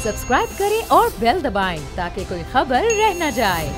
Subscribe करें और bell दबाएं ताकि कोई खबर रह न जाए।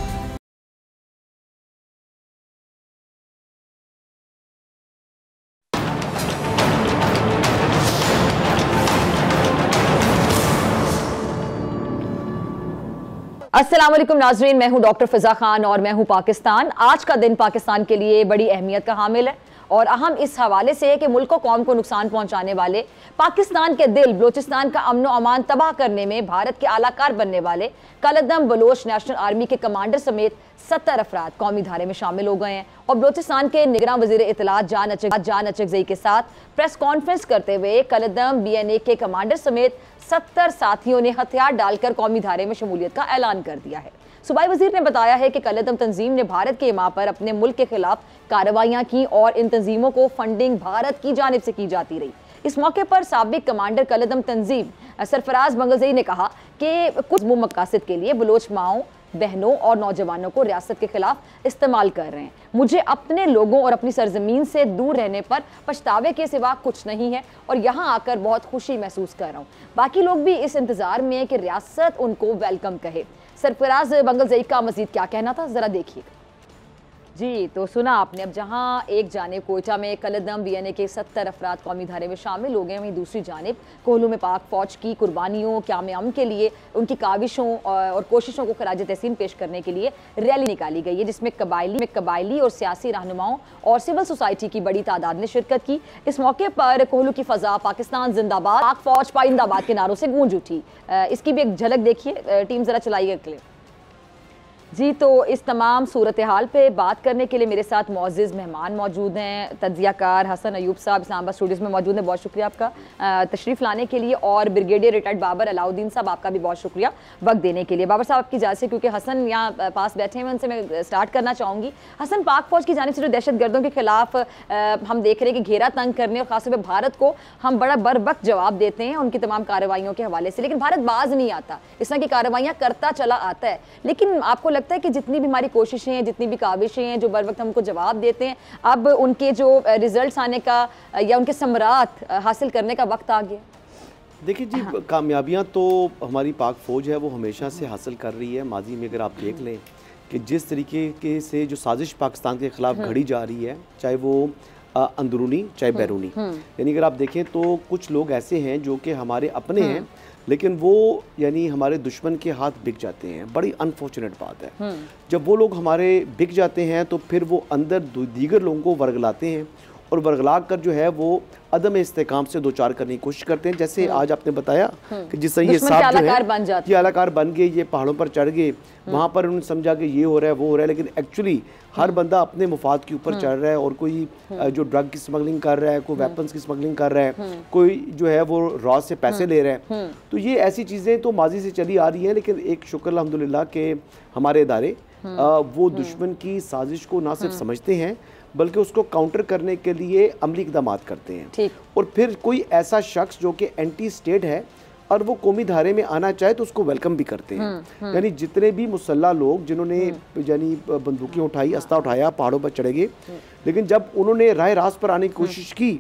अस्सलाम वालेकुम नाजरीन, मैं हूं डॉक्टर फिजा खान और मैं हूं पाकिस्तान। आज का दिन पाकिस्तान के लिए बड़ी अहमियत का हामिल है और अहम इस हवाले से है कि मुल्क को कौम को नुकसान पहुंचाने वाले, पाकिस्तान के दिल बलोचिस्तान का अमन अमान तबाह करने में भारत के आलाकार बनने वाले कलदम बलोच नेशनल आर्मी के कमांडर समेत 70 अफराद कौमी धारे में शामिल हो गए हैं। और बलोचिस्तान के निगरान वजीर इत्तलात जान अचकजई के साथ प्रेस कॉन्फ्रेंस करते हुए कलदम BNA के कमांडर समेत 70 साथियों ने हथियार डालकर कौमी धारे में शमूलियत का ऐलान कर दिया है। सूबाई वजीर ने बताया है कि कलदम तंजीम ने भारत के इमा पर अपने मुल्क के खिलाफ कार्रवाइयां की और इन तंजीमों को फंडिंग भारत की जानिब से की जाती रही। इस मौके पर साबिक कमांडर कलदम तंजीम सरफराज बंगलजई ने कहा कि कुछ मकासद के लिए बलोच माओं, बहनों और नौजवानों को रियासत के खिलाफ इस्तेमाल कर रहे हैं। मुझे अपने लोगों और अपनी सरजमीन से दूर रहने पर पछतावे के सिवा कुछ नहीं है और यहाँ आकर बहुत खुशी महसूस कर रहा हूँ। बाकी लोग भी इस इंतजार में है कि रियासत उनको वेलकम कहे। सरफराज बंगलजई का मजीद क्या कहना था, जरा देखिए। जी, तो सुना आपने। अब जहां एक जानिब कोयटा में कलदम BNA के 70 अफराद कौमी धारे में शामिल हो गए, वहीं दूसरी जानिब कोहलू में पाक फौज की कुर्बानियों, क़याम अमन के लिए उनकी काविशों और कोशिशों को खराज तहसीन पेश करने के लिए रैली निकाली गई है, जिसमें कबायली और सियासी रहनुमाओं और सिविल सोसाइटी की बड़ी तादाद ने शिरकत की। इस मौके पर कोहलू की फ़ज़ा पाकिस्तान जिंदाबाद, पाक फौज पाइंदाबाद के नारों से गूंज उठी। इसकी भी एक झलक देखिए, टीम ज़रा चलाइए क्लिप। जी, तो इस तमाम सूरत हाल पे बात करने के लिए मेरे साथ मौजूद मेहमान मौजूद हैं। तज्ज़ियाकार हसन अयूब साहब इस्लामाबाद स्टूडियोज़ में मौजूद हैं, बहुत शुक्रिया आपका तशरीफ़ लाने के लिए। और ब्रिगेडियर रिटायर्ड बाबर अलाउद्दीन साहब, आपका भी बहुत शुक्रिया वक्त देने के लिए। बाबर साहब आपकी इजाज़त से, क्योंकि हसन यहाँ पास बैठे हैं, उनसे मैं स्टार्ट करना चाहूँगी। हसन, पाक फौज की जानिब से जो दहशत गर्दों के खिलाफ हम देख रहे हैं कि घेरा तंग करने और खासतौर पर भारत को हम बड़ा बर वक्त जवाब देते हैं उनकी तमाम कार्रवाइयों के हवाले से, लेकिन भारत बाज नहीं आता, इस तरह की कार्रवाइयाँ करता चला आता है। लेकिन आपको लगता है कि जितनी भी हमारी कोशिशें हैं, जितनी भी काविशें हैं, जो बर वक्त हमको जवाब देते हैं, अब उनके जो रिजल्ट्स आने का या उनके समरात हासिल करने का वक्त आ गया? देखिए जी, कामयाबियां तो हमारी पाक फ़ौज है वो हमेशा से हासिल कर रही है। माजी में अगर आप देख लें कि जिस तरीके के से जो साजिश पाकिस्तान के ख़िलाफ़ घड़ी जा रही है, चाहे वो अंदरूनी चाहे बैरूनी, यानी अगर आप देखें तो कुछ लोग ऐसे हैं जो कि हमारे अपने हैं लेकिन वो यानी हमारे दुश्मन के हाथ बिक जाते हैं। बड़ी अनफॉर्चुनेट बात है। जब वो लोग हमारे बिक जाते हैं तो फिर वो अंदर दीगर लोगों को वर्गलाते हैं और वर्गला कर जो है वो अदम इस्तेकाम से दो चार करने की कोशिश करते हैं। जैसे आज आपने बताया कि जिस तरह ये साहब जो है ये आलाकार बन गए, ये पहाड़ों पर चढ़ गए, वहाँ पर उन्होंने समझा कि ये हो रहा है वो हो रहा है, लेकिन एक्चुअली हर बंदा अपने मुफाद के ऊपर चढ़ रहा है। और कोई जो ड्रग की स्मगलिंग कर रहा है, कोई वेपन्स की स्मगलिंग कर रहा है, कोई जो है वो रॉ से पैसे ले रहा है। तो ये ऐसी चीज़ें तो माजी से चली आ रही हैं, लेकिन एक शुक्र अल्हम्दुलिल्लाह के हमारे इदारे वो दुश्मन की साजिश को ना सिर्फ समझते हैं बल्कि उसको काउंटर करने के लिए अमली इक़दामात करते हैं। और फिर कोई ऐसा शख्स जो कि एंटी स्टेट है और वो कौमी धारे में आना चाहे तो उसको वेलकम भी करते हैं। यानी जितने भी मुसल्ला लोग जिन्होंने यानी बंदूकें उठाई, अस्ता उठाया, पहाड़ों पर चढ़े गए, लेकिन जब उन्होंने राय रास्त पर आने की कोशिश की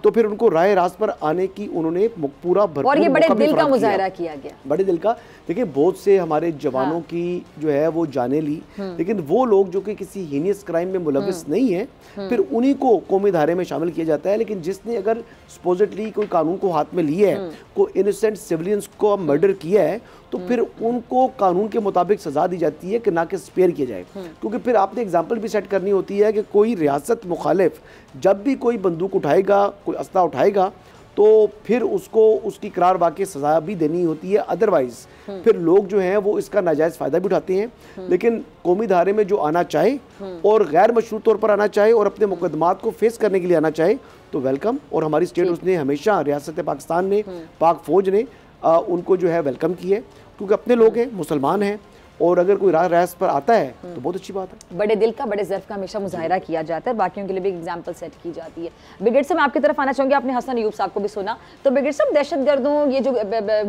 तो फिर उनको राय रास्त पर आने की उन्होंने पूरा भरपूर और ये बड़े दिल का मुजाहरा किया गया, बड़े दिल का। देखिए बहुत से हमारे जवानों की जो है वो जाने ली, लेकिन वो लोग जो कि किसी हीनियस क्राइम में मुलविस नहीं है फिर उन्हीं को कौमी धारे में शामिल किया जाता है। लेकिन जिसने अगर सपोजिटली कोई कानून को हाथ में लिया है, कोई इनोसेंट सिविलियंस को मर्डर किया है, तो फिर उनको कानून के मुताबिक सजा दी जाती है कि ना कि स्पेयर किया जाए। क्योंकि फिर आपने एग्जाम्पल भी सेट करनी होती है कि कोई रियासत मुखालिफ जब भी कोई बंदूक उठाएगा, कोई अस्ला उठाएगा, तो फिर उसको उसकी करार वाकई सजा भी देनी होती है। अदरवाइज फिर लोग जो हैं वो इसका नाजायज़ फ़ायदा भी उठाते हैं। लेकिन कौमी धारे में जो आना चाहे और गैर मशरूत तौर पर आना चाहे और अपने मुकदमात को फेस करने के लिए आना चाहे तो वेलकम। और हमारी स्टेट उसने हमेशा, रियासत पाकिस्तान ने, पाक फ़ौज ने उनको जो है वेलकम की है, क्योंकि अपने लोग हैं, मुसलमान हैं, और अगर कोई राह रास्त पर आता है तो बहुत अच्छी बात है। बड़े दिल का, बड़े ज़र्फ का हमेशा मुजाहिरा किया जाता है, बाकियों के लिए भी एग्जाम्पल सेट की जाती है। ब्रिगेड साहब, मैं आपकी तरफ आना चाहूँगी। आपने हसन अयूब साहब को भी सुना, तो ब्रिगेड साहब, दहशतगर्दों, ये जो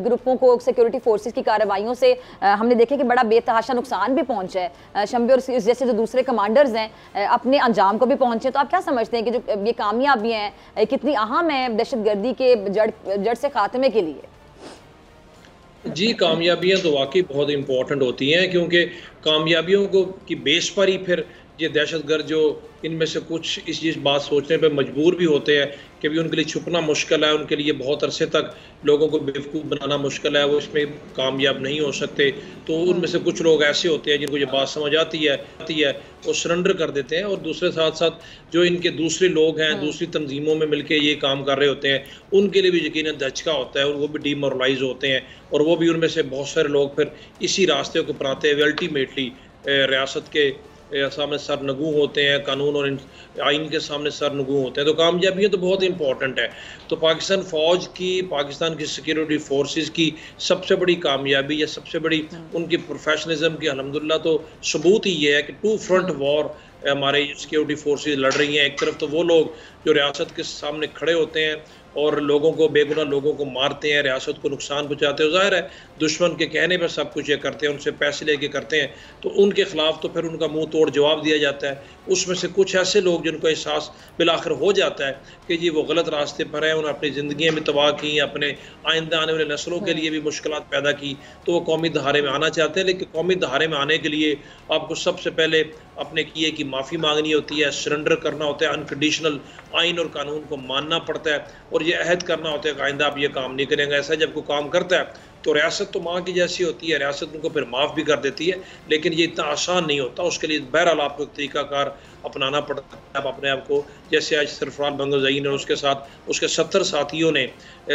ग्रुपों को, सिक्योरिटी फोर्सेस की कार्रवाइयों से हमने देखे कि बड़ा बेतहाशा नुकसान भी पहुँचा है। शंबे और जैसे जो दूसरे कमांडर्स हैं अपने अंजाम को भी पहुँचे। तो आप क्या समझते हैं कि जो ये कामयाबियाँ हैं कितनी अहम है दहशतगर्दी के जड़ से खात्मे के लिए? जी, कामयाबियाँ तो वाक़ई बहुत इम्पोर्टेंट होती हैं, क्योंकि कामयाबियों को की बेस पर ही फिर ये दहशतगर्द जो इनमें से कुछ इस चीज़ बात सोचने पे मजबूर भी होते हैं कि भी उनके लिए छुपना मुश्किल है, उनके लिए बहुत अरसे तक लोगों को बेवकूफ़ बनाना मुश्किल है, वो इसमें कामयाब नहीं हो सकते। तो उनमें से कुछ लोग ऐसे होते हैं जिनको ये बात समझ आती है, वो सरेंडर कर देते हैं, और दूसरे साथ-साथ जो इनके दूसरे लोग हैं, दूसरी तंजीमों में मिलके ये काम कर रहे होते हैं, उनके लिए भी यकीनन धचका होता है और वो भी डिमोरलाइज़ होते हैं, और वो भी उनमें से बहुत सारे लोग फिर इसी रास्ते को अपनाते हुए अल्टीमेटली रियासत के सामने सरनगू होते हैं, कानून और आइन के सामने सरनगू होते हैं। तो कामयाबियाँ तो बहुत इंपॉर्टेंट है। तो पाकिस्तान फ़ौज की, पाकिस्तान की सिक्योरिटी फोर्सेस की सबसे बड़ी कामयाबी या सबसे बड़ी उनकी प्रोफेशनलिज्म की अल्हम्दुलिल्लाह तो सबूत ही ये है कि टू फ्रंट वॉर हमारे सिक्योरिटी फोर्सेस लड़ रही हैं। एक तरफ तो वो लोग जो रियासत के सामने खड़े होते हैं और लोगों को, बेगुनाह लोगों को मारते हैं, रियासत को नुकसान पहुँचाते हैं। ज़ाहिर है दुश्मन के कहने पर सब कुछ ये करते हैं, उनसे पैसे लेके करते हैं, तो उनके ख़िलाफ़ तो फिर उनका मुंह तोड़ जवाब दिया जाता है। उसमें से कुछ ऐसे लोग जिनको एहसास बिलाखिर हो जाता है कि जी वो गलत रास्ते पर हैं, उन्होंने अपनी ज़िंदगी में तबाह की, अपने आइंदा आने वाले नस्लों के लिए भी मुश्किलात पैदा की, तो वो कौमी दहारे में आना चाहते हैं। लेकिन कौमी दहारे में आने के लिए आपको सबसे पहले अपने किए की माफ़ी मांगनी होती है, सरेंडर करना होता है, अनकंडीशनल आइन और कानून को मानना पड़ता है, और ये अहद करना होता है कि आइंदा आप ये काम नहीं करेंगे। ऐसा जब कोई काम करता है तो रियासत तो माँ की जैसी होती है, रियासत उनको फिर माफ़ भी कर देती है, लेकिन ये इतना आसान नहीं होता। उसके लिए बहरहाल आपको एक तरीक़ाकार अपनाना पड़ता है। आप अपने आप को, जैसे आज सरफराज बंगोज़ई और उसके साथ उसके 70 साथियों ने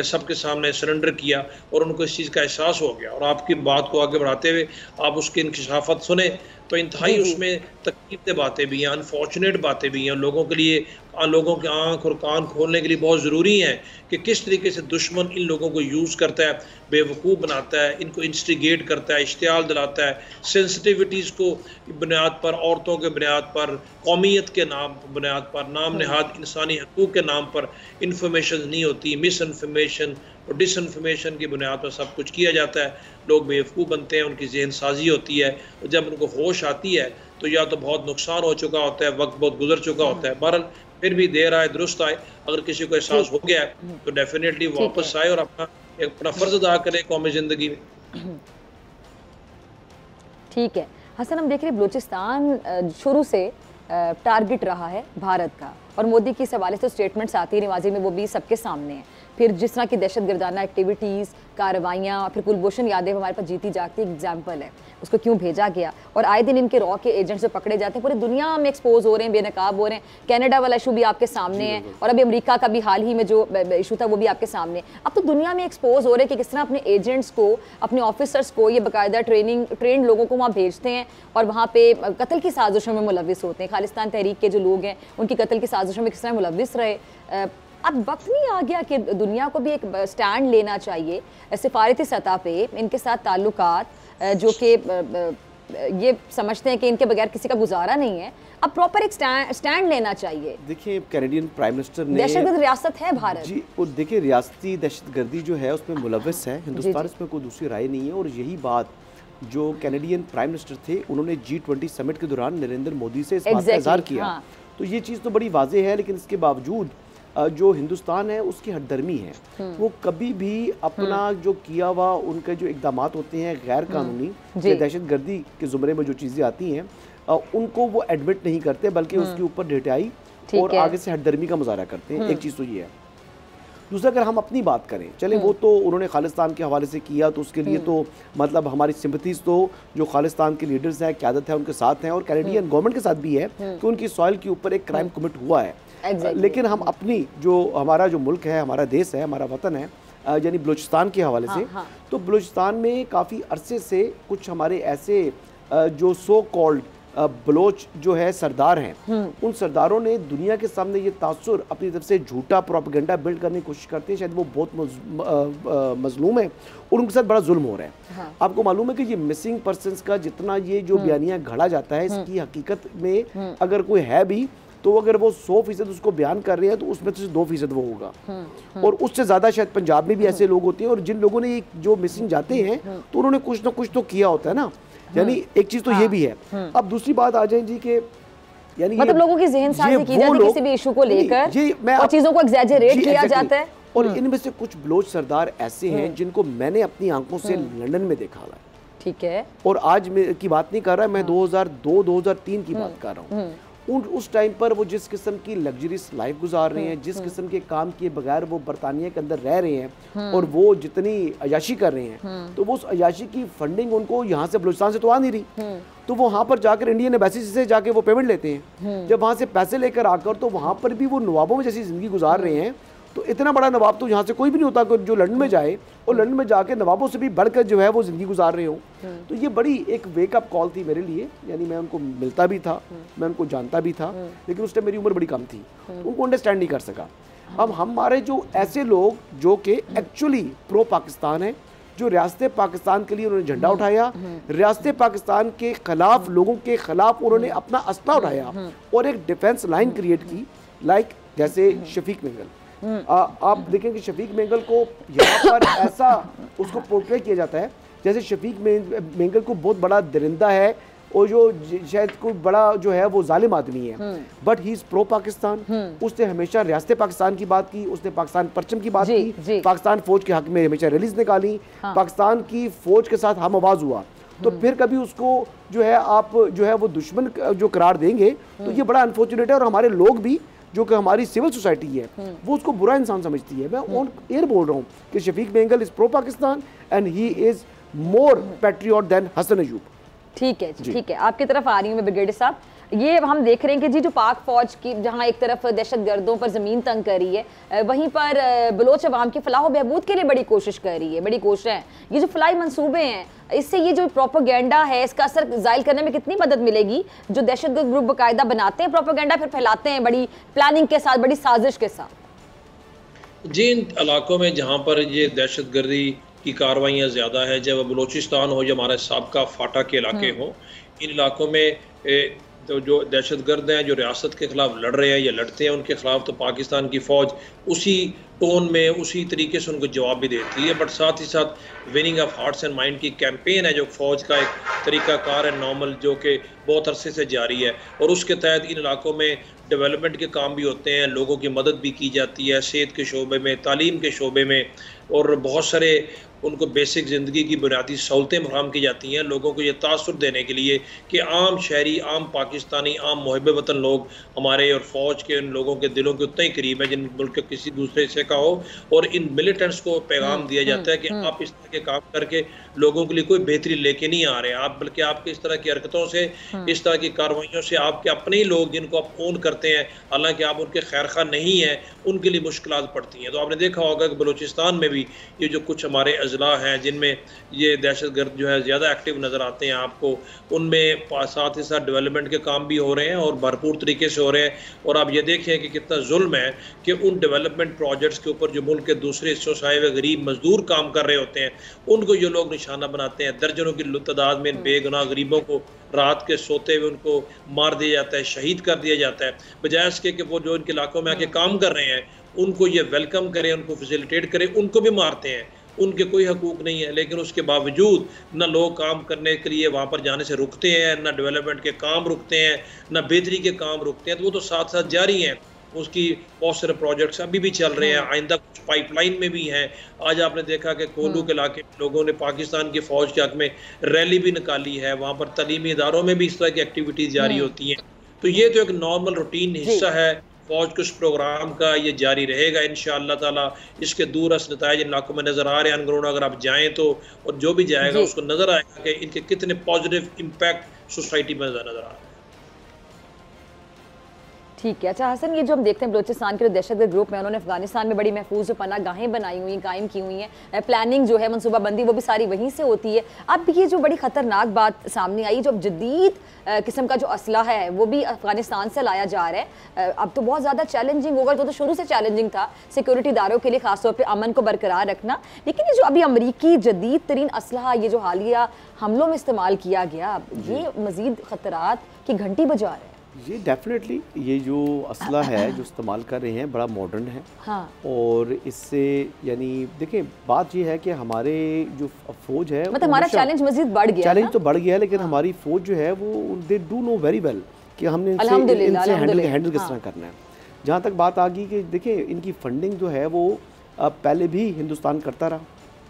सबके सामने सरेंडर किया और उनको इस चीज़ का एहसास हो गया, और आपकी बात को आगे बढ़ाते हुए आप उसकी इंकशाफत सुने तो इंतहाई उसमें तकलीफ बातें भी हैं, अनफॉर्चुनेट बातें भी हैं। लोगों के लिए, लोगों की आँख और कान खोलने के लिए बहुत ज़रूरी है कि किस तरीके से दुश्मन इन लोगों को यूज़ करता है, बेवकूफ़ बनाता है, इनको इंस्टिगेट करता है, इश्तियाल दिलाता है, सेंसिटिविटीज़ को बुनियाद पर, औरतों के बुनियाद पर, कौमियत के नाम बुनियाद पर, नाम नहाद इंसानी हकूक़ के नाम पर इंफॉर्मेशन नहीं होती, मिस इन्फॉर्मेशन और डिसइन्फॉर्मेशन की बुनियाद पर सब कुछ किया जाता है। लोग बेवकूफ़ बनते हैं, उनकी जहन साजी होती है, और जब उनको होश आती है तो या तो बहुत नुकसान हो चुका होता है, वक्त बहुत गुजर चुका होता है। बहरहाल फिर भी देर आए दुरुस्त आए, अगर किसी को एहसास हो गया है तो डेफिनेटली वापस आए और अपना फ़र्ज़ अदा करे कौमी ज़िंदगी में। ठीक है हसन, हम देख रहे बलूचिस्तान शुरू से टारगेट रहा है भारत का, और मोदी की इस हवाले से स्टेटमेंट्स आती है नवाजी में, वो भी सबके सामने है। फिर जिस तरह की दहशतगर्दाना एक्टिविटीज़, कार्रवाइयाँ, फिर कुलभूषण यादव हमारे पास जीती जागती एग्जाम्पल है, उसको क्यों भेजा गया, और आए दिन इनके रॉ के एजेंट्स जो पकड़े जाते हैं पूरी दुनिया में एक्सपोज हो रहे हैं, बेनकाब हो रहे हैं। कनाडा वाला इशू भी आपके सामने है, और अभी अमेरिका का भी हाल ही में जो इशू था वो भी आपके सामने। अब तो दुनिया में एक्सपोज हो रहे हैं कि किस तरह अपने एजेंट्स को, अपने ऑफिसर्स को, ये बाकायदा ट्रेंड लोगों को वहाँ भेजते हैं और वहाँ पे कत्ल की साजिशों में मुलविस होते हैं। खालिस्तान तहरीक के जो लोग हैं उनकी कत्ल की साजिशों में किस तरह मुलविस रहे। अब वक्त नहीं आ गया कि दुनिया को भी एक स्टैंड लेना चाहिए सिफारती सतह पे इनके साथ ताल्लुकात, जो कि ये समझते हैं कि इनके बगैर किसी का गुजारा नहीं है, अब प्रॉपर एक स्टैंड लेना चाहिए। देखिए कैनेडियन प्राइम मिनिस्टर ने, दहशतगर्द रियासत है भारत जी, और देखिए रियासती दहशतगर्दी जो है उसमें मुलविस है हिंदुस्तान, इसमें कोई दूसरी राय नहीं है। और यही बात जो कैनेडियन प्राइम मिनिस्टर थे उन्होंने G20 समिट के दौरान नरेंद्र मोदी से इस बात का इज़हार किया। हाँ। तो ये चीज़ तो बड़ी वाज़ेह है, लेकिन इसके बावजूद जो हिंदुस्तान है उसकी हटदर्मी है, वो कभी भी अपना जो किया हुआ उनके जो इक़दाम होते हैं गैर कानूनी या दहशतगर्दी के ज़ुमरे में जो चीज़ें आती हैं उनको वो एडमिट नहीं करते, बल्कि उसके ऊपर ढिठाई और आगे से हटदर्मी का मुजाहरा करते हैं। एक चीज़ तो ये है। दूसरा, अगर हम अपनी बात करें, चले वो तो उन्होंने खालिस्तान के हवाले से किया, तो उसके लिए तो मतलब हमारी सिंपथीज तो जो खालिस्तान के लीडर्स हैं, क़यादत है, उनके साथ हैं, और कैनेडियन गवर्नमेंट के साथ भी है कि उनकी सॉइल के ऊपर एक क्राइम कमिट हुआ है। लेकिन हम अपनी जो हमारा जो मुल्क है, हमारा देश है, हमारा वतन है, यानी बलूचिस्तान के हवाले से, तो बलूचिस्तान में काफ़ी अरसे से कुछ हमारे ऐसे जो सो कॉल्ड बलोच जो है सरदार हैं, उन सरदारों ने दुनिया के सामने ये तासुर अपनी तरफ से झूठा प्रोपेगेंडा बिल्ड करने की कोशिश करते हैं। शायद वो बहुत मजलूम है और उनके साथ बड़ा जुल्म हो रहा है। हाँ। आपको मालूम है कि ये मिसिंग पर्सनस का जितना ये जो बयानिया घड़ा जाता है, इसकी हकीकत में अगर कोई है भी तो अगर वो 100% उसको बयान कर रहे हैं तो उसमें से 2% वो होगा, और उससे ज़्यादा शायद पंजाब में भी ऐसे लोग होते हैं। और जिन लोगों ने जो मिसिंग जाते हैं तो उन्होंने कुछ ना कुछ तो किया होता है ना, यानी एक चीज़ तो ये भी है। अब दूसरी बात आ जाए जी कि यानी मतलब लोगों की ज़हन साज़ी की जाती है किसी भी इशू को लेकर, और चीज़ों को एग्जैजरेट किया जाता है। और इनमें से कुछ बलोच सरदार ऐसे हैं जिनको मैंने अपनी आंखों से लंदन में देखा हुआ है। ठीक है। और आज मैं की बात नहीं कर रहा, मैं 2002-2003 की बात कर रहा हूँ। उस टाइम पर वो जिस किस्म की लग्जरियस लाइफ गुजार रहे हैं, जिस किस्म के काम किए बगैर वो बरतानिया के अंदर रह रहे हैं और वो जितनी अयाशी कर रहे हैं, तो वो उस अयाशी की फंडिंग उनको यहाँ से बलूचिस्तान से तो आ नहीं रही, तो वो वहाँ पर जाकर इंडियन एम्बेसी से जाके वो पेमेंट लेते हैं। जब वहाँ से पैसे लेकर आकर तो वहाँ पर भी वो नवाबों में जैसी ज़िंदगी गुजार रहे हैं। तो इतना बड़ा नवाब तो यहाँ से कोई भी नहीं होता जो लंदन में जाए और लंदन में जाके नवाबों से भी बढ़कर जो है वो ज़िंदगी गुजार रहे हो। तो ये बड़ी एक वेकअप कॉल थी मेरे लिए, यानी मैं उनको मिलता भी था, मैं उनको जानता भी था, लेकिन उस टाइम मेरी उम्र बड़ी कम थी, उनको अंडरस्टैंड नहीं कर सका। अब हमारे जो ऐसे लोग जो कि एक्चुअली प्रो पाकिस्तान है, जो रियासत पाकिस्तान के लिए उन्होंने झंडा उठाया, रियासत पाकिस्तान के खिलाफ लोगों के खिलाफ उन्होंने अपना असला उठाया और एक डिफेंस लाइन क्रिएट की, लाइक जैसे शफीक मेंगल। आप देखें कि शफीक मेंगल को यहाँ पर ऐसा उसको पोर्ट्रे किया जाता है जैसे शफीक मेंगल को बहुत बड़ा दरिंदा है और जो शायद कोई बड़ा जो है वो जालिम आदमी है, but he is pro Pakistan. उसने हमेशा रियासत पाकिस्तान की बात की, उसने पाकिस्तान परचम की बात की, पाकिस्तान फौज के हक में हमेशा रैलीज निकाली, पाकिस्तान की फौज के साथ हम आवाज हुआ। तो फिर कभी उसको जो है आप जो है वो दुश्मन जो करार देंगे तो ये बड़ा अनफॉर्चुनेट है। और हमारे लोग भी जो कि हमारी सिविल सोसाइटी है वो उसको बुरा इंसान समझती है। मैं ऑन एयर बोल रहा हूँ कि Shafiq Mengal is pro Pakistan and he is more patriot than Hasan Ayub. ठीक है जी, ठीक है, आपकी तरफ आ रही हूँ मैं ब्रिगेडियर साहब। ये हम देख रहे हैं कि जी जो पाक फौज की जहाँ एक तरफ दहशत गर्दों पर ज़मीन तंग कर रही है, वहीं पर बलोच अवाम की फलाह बहबूद के लिए बड़ी कोशिश कर रही है, बड़ी कोशिश है। ये जो फलाई मंसूबे हैं, इससे ये जो प्रोपेगेंडा है इसका असर ज़ायल करने में कितनी मदद मिलेगी? जो दहशतगर्द ग्रुप बाकायदा बनाते हैं प्रोपेगेंडा, फिर फैलाते हैं बड़ी प्लानिंग के साथ, बड़ी साजिश के साथ। जी, इन इलाकों में जहाँ पर ये दहशत गर्दी की कार्रवाइयाँ ज़्यादा है, चाहे वह बलूचिस्तान हो या हमारे साबका फाटा के इलाके हों, इन इलाकों में तो जो दहशतगर्द हैं जो रियासत के ख़िलाफ़ लड़ रहे हैं या लड़ते हैं, उनके ख़िलाफ़ तो पाकिस्तान की फ़ौज उसी टोन में उसी तरीके से उनको जवाब भी देती है। बट साथ ही साथ winning of hearts and mind की कैंपेन है जो फ़ौज का एक तरीक़ाकार है नॉर्मल, जो कि बहुत अरसे से जारी है, और उसके तहत इन इलाकों में डेवलपमेंट के काम भी होते हैं, लोगों की मदद भी की जाती है, सेहत के शोबे में, तालीम के शोबे में, और बहुत सारे उनको बेसिक ज़िंदगी की बुनियादी सहूलतें फराहम की जाती हैं लोगों को ये तासुर देने के लिए कि आम शहरी, आम पाकिस्तानी, आम मुहिब वतन लोग हमारे और फ़ौज के उन लोगों के दिलों के उतना ही करीब है जिन मुल्क के किसी दूसरे हिस्से का हो। और इन मिलिटेंट्स को पैगाम दिया जाता है कि आप इस तरह के काम करके लोगों के लिए कोई बेहतरी लेके नहीं आ रहे आप, बल्कि आपके इस तरह की हरकतों से, इस तरह की कार्रवाइयों से आपके अपने ही लोग जिनको आप ओन करते हैं, हालांकि आप उनके खैर खा नहीं हैं, उनके लिए मुश्किलात पड़ती हैं। तो आपने देखा होगा कि बलूचिस्तान में भी ये जो कुछ हमारे अजला हैं जिनमें ये दहशतगर्द जो है ज़्यादा एक्टिव नज़र आते हैं आपको, उनमें साथ ही साथ डेवलपमेंट के काम भी हो रहे हैं और भरपूर तरीके से हो रहे हैं। और आप ये देखें कि कितना जुल्म है कि उन डेवलपमेंट प्रोजेक्ट्स के ऊपर जो मुल्क के दूसरे हिस्सों से आए हुए गरीब मजदूर काम कर रहे होते हैं उनको ये लोग निशाना बनाते हैं। दर्जनों की तादाद में बेगुनाह गरीबों को रात के सोते हुए उनको मार दिया जाता है, शहीद कर दिया जाता है, बजाय इसके कि वो जो इनके इलाकों में आके काम कर रहे हैं उनको ये वेलकम करें, उनको फैसिलिटेट करें, उनको भी मारते हैं। उनके कोई हकूक़ नहीं है, लेकिन उसके बावजूद न लोग काम करने के लिए वहाँ पर जाने से रुकते हैं, न डेवलपमेंट के काम रुकते हैं, न बेहतरी के काम रुकते हैं। तो वो तो साथ साथ जारी हैं, उसकी बहुत सारे प्रोजेक्ट्स अभी भी चल रहे हैं, आइंदा कुछ पाइपलाइन में भी हैं। आज आपने देखा कि कोलू के इलाके में लोगों ने पाकिस्तान की फ़ौज के हक़ में रैली भी निकाली है, वहाँ पर तलीमी इदारों में भी इस तरह की एक्टिविटीज़ जारी होती हैं। तो ये तो एक नॉर्मल रूटीन हिस्सा है फ़ौज के उस प्रोग्राम का, ये जारी रहेगा इंशाअल्लाह ताला। इसके दूरस नताइज इन इलाकों में नज़र आ रहे हैं अनग्रोन, अगर आप जाएँ तो, और जो भी जाएगा उसको नज़र आएगा कि इनके कितने पॉजिटिव इम्पैक्ट सोसाइटी में नज़र आ रहा है। ठीक है। अच्छा हसन, ये जो हम देखते हैं बलूचिस्तान के जो दहशतगर्द ग्रुप में, उन्होंने अफगानिस्तान में बड़ी महफूज जो पनाह गाहें बनाई हुई हैं, कायम की हुई हैं, प्लानिंग जो है मनसूबाबंदी वो भी सारी वहीं से होती है। अब ये जो बड़ी ख़तरनाक बात सामने आई, जो जदीद किस्म का जो असला है वो भी अफगानिस्तान से लाया जा रहा है, अब तो बहुत ज़्यादा चैलेंजिंग होगा, तो शुरू से चैलेंजिंग था सिक्योरिटी इदारों के लिए, खासतौर पर अमन को बरकरार रखना। लेकिन ये जो अभी अमरीकी जदीद तरीन असला ये जो हालिया हमलों में इस्तेमाल किया गया, ये मज़ीद ख़तरात की घंटी बजा रहा है। ये डेफिनेटली ये जो असला है जो इस्तेमाल कर रहे हैं बड़ा मॉडर्न है। हाँ। और इससे यानी देखें बात ये है कि हमारे जो फौज है मतलब हमारा चैलेंज मजीद बढ़ गया, चैलेंज तो बढ़ गया है, लेकिन हमारी फौज जो है वो they do know very well कि हमने इनसे हैंडल किस तरह करना है। जहाँ तक बात आ गई कि देखिए इनकी फंडिंग जो है वो पहले भी हिंदुस्तान करता रहा,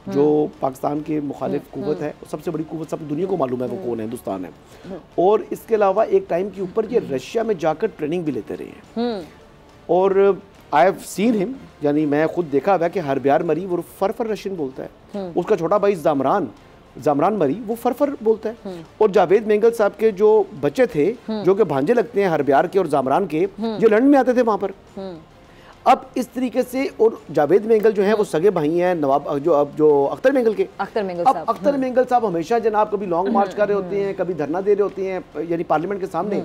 जो पाकिस्तान के मुखालिफ कुव्वत है, सबसे बड़ी कुव्वत सब दुनिया को मालूम है वो कौन है, हिंदुस्तान है। और इसके अलावा एक टाइम के ऊपर ये रशिया में जाकर ट्रेनिंग भी लेते रहे हैं। और आई हैव सीन हिम, यानी मैं खुद देखा हुआ कि हरब्यार मरी वो फरफर रशियन बोलता है, उसका छोटा भाई जामरान मरी वो फरफर बोलता है। और जावेद मेंगल साहब के जो बच्चे थे जो कि भांजे लगते हैं हरब्यार के और जामरान के, जो लंदन में आते थे वहाँ पर। अब इस तरीके से, और जावेद मेंगल जो है वो सगे भाई हैं नवाब जो अख्तर मेंगल के। अख्तर मेंगल साहब हमेशा जनाब कभी लॉन्ग मार्च कर रहे होते हैं, कभी धरना दे रहे होते हैं यानी पार्लियामेंट के सामने।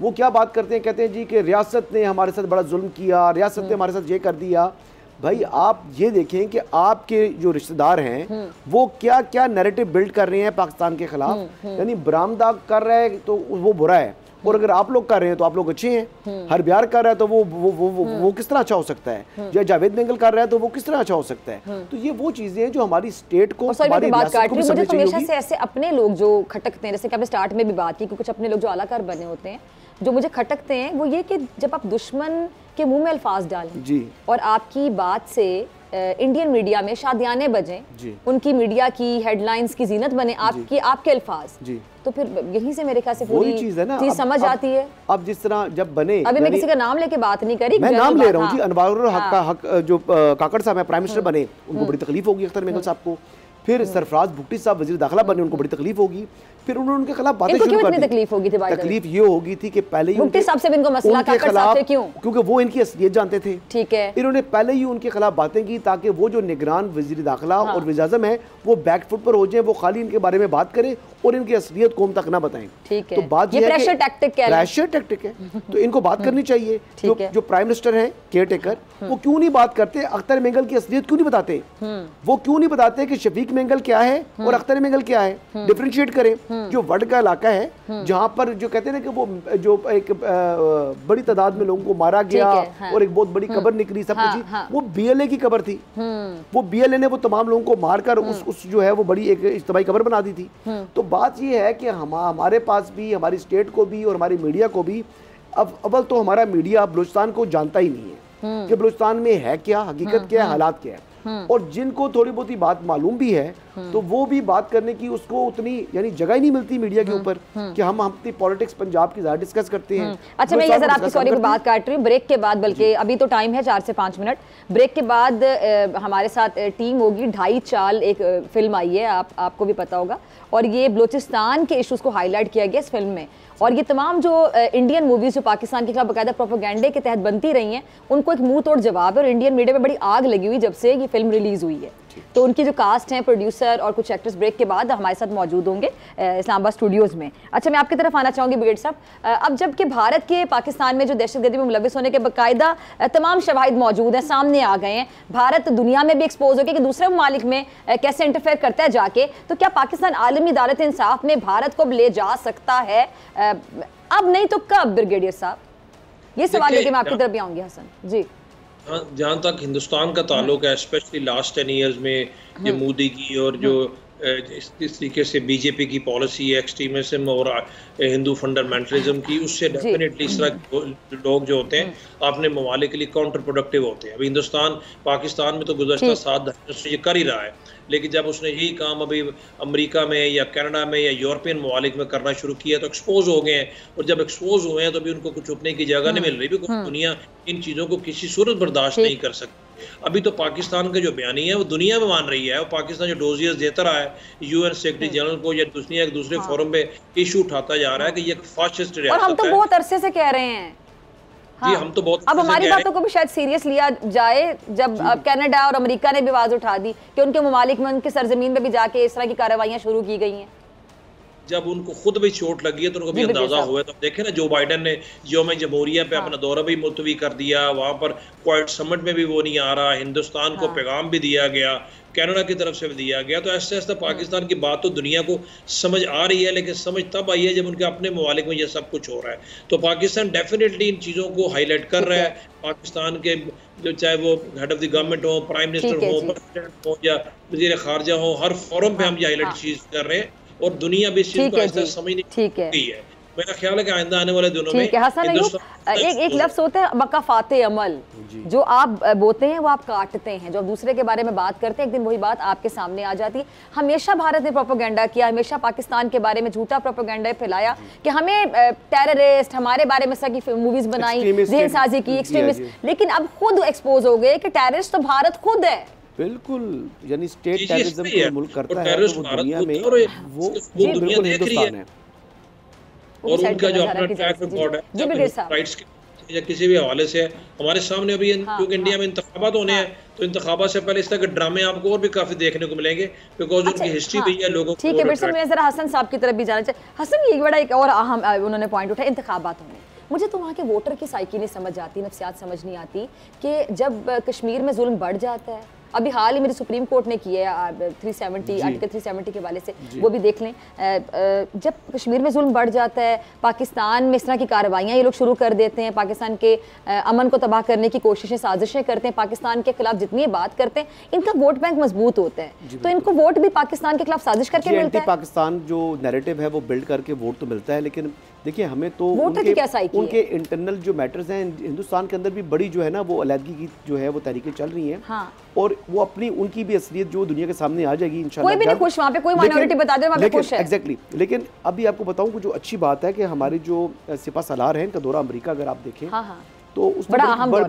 वो क्या बात करते हैं, कहते हैं जी कि रियासत ने हमारे साथ बड़ा जुल्म किया, रियासत ने हमारे साथ ये कर दिया। भाई आप ये देखें कि आपके जो रिश्तेदार हैं वो क्या क्या नैरेटिव बिल्ड कर रहे हैं पाकिस्तान के खिलाफ, यानी बरामदा कर रहा है तो वो बुरा है, और अगर आप लोग कर रहे हैं तो आप लोग अच्छे हैं। हरब्यार कर रहा है तो वो किस तरह अच्छा हो सकता है, या जावेद मेंगल कर रहा है तो वो किस तरह अच्छा हो सकता है। तो ये वो चीजें हैं जो हमारी स्टेट को, हमारी रियासत को भी समझनी चाहिए। हमेशा से ऐसे अपने लोग जो खटकते हैं, जैसे कि आपने स्टार्ट में भी बात की कि कुछ अपने लोग जो आलाकार बने होते हैं जो मुझे खटकते हैं, वो ये कि जब आप दुश्मन के मुंह में अल्फाज डालें जी, और आपकी बात से इंडियन मीडिया में शादियाने बजें, उनकी मीडिया की हेडलाइंस की जीनत बने आपके अल्फाज जी, तो फिर यहीं से मेरे ख्याल से पूरी चीज है ना, चीज समझ आती है। अब जिस तरह जब बने, अभी मैं किसी का नाम लेके बात नहीं करी, मैं नाम ले रहा हूँ जी, अनवारुल हक जो काकड़ साहब है प्राइम मिनिस्टर बने, उनको बड़ी तकलीफ होगी अख्तर मेंगल साहब को। फिर सरफराज भुट्टी साहब वजीर दाखिला बने, उनको बड़ी तकलीफ होगी। फिर उन्होंने उनके खिलाफ बातें शुरू कर दी। तकलीफ होगी थी, तकलीफ ये होगी थी कि पहले ही भुट्टी साहब से इनको मसला काकड़ साहब से क्यों, क्योंकि वो इनकी असलियत जानते थे। ठीक है, इन्होंने पहले ही उनके खिलाफ बातें की ताकि वो जो निगरान वजीर दाखिला और वज़ीर-ए-आज़म है वो बैकफुट पर हो जाए, वो खाली इनके बारे में बात करें और इनकी असलियत कौम तक ना बताएं। ठीक है, तो बात ये प्रेशर टैक्टिक है, तो इनको बात करनी चाहिए। जो प्राइम मिनिस्टर है केयर टेकर, वो क्यों नहीं बात करते, अख्तर मेंगल की असलियत क्यों नहीं बताते, वो क्यों नहीं बताते कि शफीक मेंगल क्या है और अख्तर मेंगल क्या है, डिफरेंशिएट करें। जो वर्ड का इलाका है जहाँ पर जो कहते हैं ना कि वो जो एक बड़ी तादाद में लोगों को मारा गया और एक बहुत बड़ी कब्र निकली सब कुछ, वो बीएलए की कब्र थी। वो बीएलए ने वो तमाम लोगों को मारकर उस जो है वो बड़ी एक इज्तिमाई कब्र बना दी थी। तो बात ये है कि हमारे पास भी, हमारी स्टेट को भी और हमारी मीडिया को भी, अब अव्वल तो हमारा मीडिया बलूचिस्तान को जानता ही नहीं है कि बलूचिस्तान में है क्या, हकीकत क्या है, हालात क्या है। और जिनको थोड़ी बहुत ही बात मालूम भी है तो वो भी बात करने की उसको उतनी यानी जगह ही नहीं मिलती मीडिया के ऊपर कि हम अपनी पॉलिटिक्स पंजाब की ज़्यादा डिस्कस करते हैं। अच्छा, मैं ये जरा आपकी सॉरी बात काट रही हूँ, ब्रेक के बाद, बल्कि अभी तो टाइम है 4 से 5 मिनट, ब्रेक के बाद हमारे साथ टीम होगी। 2.5 चाल एक फिल्म आई है, आपको भी पता होगा, और ये बलूचिस्तान के इशूज़ को हाईलाइट किया गया इस फिल्म में। और ये तमाम जो इंडियन मूवीज़ जो पाकिस्तान के खिलाफ बाकायदा प्रोपेगेंडे के तहत बनती रही हैं, उनको एक मुंह तोड़ जवाब है। और इंडियन मीडिया में बड़ी आग लगी हुई जब से ये फिल्म रिलीज़ हुई है। तो उनकी जो कास्ट हैं, प्रोड्यूसर और कुछ एक्टर्स ब्रेक के बाद हमारे साथ मौजूद होंगे इस्लामाबाद स्टूडियोज़ में। अच्छा, मैं आपकी तरफ आना चाहूँगी ब्रिगेड साहब। अब जबकि भारत के पाकिस्तान में जो दहशतगर्दी में मुलविस होने के बाकायदा तमाम शवाहिद मौजूद हैं, सामने आ गए हैं, भारत दुनिया में भी एक्सपोज हो गया कि दूसरे ममालिक में कैसे इंटरफेयर करता है जाके, तो क्या पाकिस्तान आलमी अदालत इंसाफ में भारत को ले जा सकता है? अब नहीं तो कब ब्रिगेडियर साहब? ये सवाल लेके मैं आपकी तरफ भी आऊंगी हसन जी। जहाँ तक हिंदुस्तान का ताल्लुक है, स्पेशली लास्ट 10 ईयर्स में जो मोदी की और जो इस तरीके से बीजेपी की पॉलिसी है एक्सट्रीमिज्म और हिंदू फंडामेंटलिज्म की, उससे डेफिनेटली इस तरह लोग जो होते हैं अपने ममालिक के लिए काउंटर प्रोडक्टिव होते हैं। अभी हिंदुस्तान पाकिस्तान में तो गुज़श्ता 7 दशकों से ये कर ही रहा है, लेकिन जब उसने यही काम अभी अमेरिका में या कनाडा में या यूरोपियन ममालिक में करना शुरू किया तो एक्सपोज हो गए हैं। और जब एक्सपोज हुए हैं तो भी उनको कुछ छुपने की जगह नहीं मिल रही, बिकॉज़ दुनिया इन चीज़ों को किसी सूरत बर्दाश्त नहीं कर सकती। अभी तो पाकिस्तान का जो बयानी है वो दुनिया में मान रही है, और पाकिस्तान जो डोजियर्स देता रहा है यूएन सेक्रेटरी जनरल को या दुनिया एक दूसरे फोरम पे इशू उठाता जा रहा है कि ये फाशिस्ट रियासत है। और हम तो बहुत अरसे से कह रहे हैं जी, हम तो बहुत अब हमारी बातों को भी शायद सीरियस लिया जाए, जब कनाडा और अमेरिका ने भी आवाज उठा दी कि उनके ममालिक में, उनके सरजमीन में भी जाके इस तरह की कार्रवाइयां शुरू की गई हैं। जब उनको खुद भी चोट लगी है तो उनको भी अंदाजा हुआ है। तो देखे ना, जो बाइडन ने यौम जमहूरिया पे अपना दौरा भी मुलतवी कर दिया, वहाँ पर क्वाड समिट में भी वो नहीं आ रहा, हिंदुस्तान को पैगाम भी दिया गया, कनाडा की तरफ से भी दिया गया। तो ऐसे ऐसे पाकिस्तान की बात तो दुनिया को समझ आ रही है, लेकिन समझ तब आई है जब उनके अपने ममालिक में ये सब कुछ हो रहा है। तो पाकिस्तान डेफिनेटली इन चीज़ों को हाईलाइट कर रहा है। पाकिस्तान के जो चाहे वो हेड ऑफ द गवर्नमेंट हो, प्राइम मिनिस्टर हो, प्रेसिडेंट हो या वज़ीर खारजा हो, हर फोरम पे हम ये हाईलाइट चीज़ कर रहे हैं और दुनिया भी इस चीज़ को समझने की है। मेरा ख्याल है कि आइंदा आने वाले दिनों में ठीक है हसन अय्यूब, एक लफ्ज होता है मकाफाते अमल, जो आप बोते हैं वो आप काटते हैं, जो दूसरे के बारे में बात करते हैं एक दिन वही बात आपके सामने आ जाती है। हमेशा भारत ने प्रोपेगेंडा किया, हमेशा पाकिस्तान के बारे में झूठा प्रोपेगेंडा फैलाया कि हमें टेररिस्ट, हमारे बारे में सकी मूवीज बनाई, ज़हन साजी की, एक्सट्रीमिस्ट, लेकिन अब खुद एक्सपोज हो गए कि टेररिस्ट तो भारत खुद है। बिल्कुल, यानी स्टेट टेररिज्म को मुल्क करता है तो वो दुनिया में वो बिल्कुल हिंदुस्तान है। और उनका जो अपना ट्रैक रिकॉर्ड है राइट्स या किसी भी हवाले से हमारे सामने अभी क्योंकि इंडिया में इंतखाबात होने हैं तो इंतखाबात से पहले इस तरह के ड्रामे आपको और भी काफी देखने को मिलेंगे बिकॉज उनकी हिस्ट्री भी है लोगों को। ठीक है, बिल्कुल मैं जरा हसन साहब की तरफ भी जाना चाहिए। हसन ये बड़ा एक और अहम उन्होंने पॉइंट उठाया, इंतखाबात होने, मुझे तो वहाँ के वोटर की साइकी नहीं समझ आती, नफ्सियात समझ नहीं आती कि जब कश्मीर में जुल्म बढ़ जाता है, अभी हाल ही मेरी सुप्रीम कोर्ट ने की है 370 आर्टिकल 370 के हवाले से, वो भी देख लें। जब कश्मीर में जुल्म बढ़ जाता है, पाकिस्तान में इस तरह की कार्रवाइयाँ ये लोग शुरू कर देते हैं, पाकिस्तान के अमन को तबाह करने की कोशिशें, साजिशें करते हैं, पाकिस्तान के खिलाफ जितनी बात करते हैं, इनका वोट बैंक मजबूत होता है, तो इनको वोट भी पाकिस्तान के खिलाफ साजिश करके मिलता है। पाकिस्तान जो नैरेटिव है वो बिल्ड करके वोट तो मिलता है, लेकिन देखिए हमें तो उनके इंटरनल जो मैटर्स हैं हिंदुस्तान के अंदर भी बड़ी जो है ना वो अलहदगी की जो है वो तहरीकें चल रही हैं। हाँ। और वो अपनी उनकी भी असलियत जो दुनिया के सामने आ जाएगी इंशाल्लाह। कोई भी नहीं खुश वहाँ पे, कोई माइनॉरिटी बता दे वहाँ पे खुश है। एग्जैक्टली, लेकिन अभी आपको बताऊं कि जो अच्छी बात है कि हमारे जो सिपा सलार हैं, इनका दौरा अमेरिका अगर आप देखें तो उसमें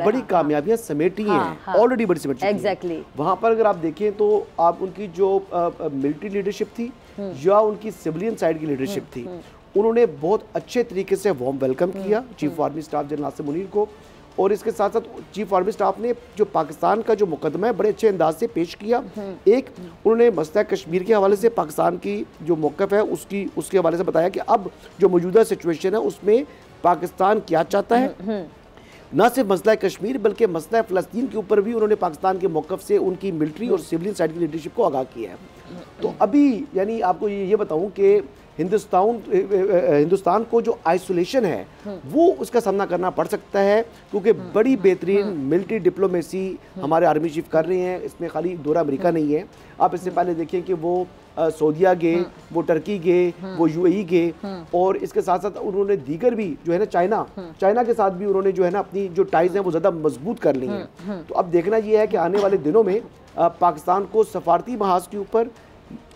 बड़ी कामयाबियां समेटी हैं, ऑलरेडी बड़ी समेटी एग्जैक्टली। वहाँ पर अगर आप देखें तो आप उनकी जो मिलिट्री लीडरशिप थी या उनकी सिविलियन साइड की लीडरशिप थी, उन्होंने बहुत अच्छे तरीके से वार्म वेलकम किया chief army staff general Asim Munir को, और इसके साथ साथ चीफ आर्मी स्टाफ ने जो पाकिस्तान का जो मुकदमा है बड़े अच्छे अंदाज से पेश किया। एक उन्होंने मसला कश्मीर के हवाले से पाकिस्तान की जो मौक़िफ़ है उसके हवाले से बताया कि अब जो मौजूदा सिचुएशन है उसमें पाकिस्तान क्या चाहता है, ना सिर्फ मसला कश्मीर बल्कि मसला फ़लस्तीन के ऊपर भी उन्होंने पाकिस्तान के मौक़िफ़ से उनकी मिलिट्री और सिविलियन साइड की लीडरशिप को आगाह किया है। तो अभी यानी आपको ये बताऊं कि हिंदुस्तान को जो आइसोलेशन है वो उसका सामना करना पड़ सकता है, क्योंकि बड़ी बेहतरीन मिलिट्री डिप्लोमेसी हमारे आर्मी चीफ कर रहे हैं। इसमें खाली दौरा अमेरिका नहीं है, आप इससे पहले देखें कि वो सऊदीया गए, वो टर्की गए, वो यूएई गए, और इसके साथ साथ उन्होंने दीगर भी जो है ना चाइना के साथ भी उन्होंने जो है ना अपनी जो टाइज हैं वो ज़्यादा मजबूत कर ली हैं। तो अब देखना ये है कि आने वाले दिनों में पाकिस्तान को सफारती महाज के ऊपर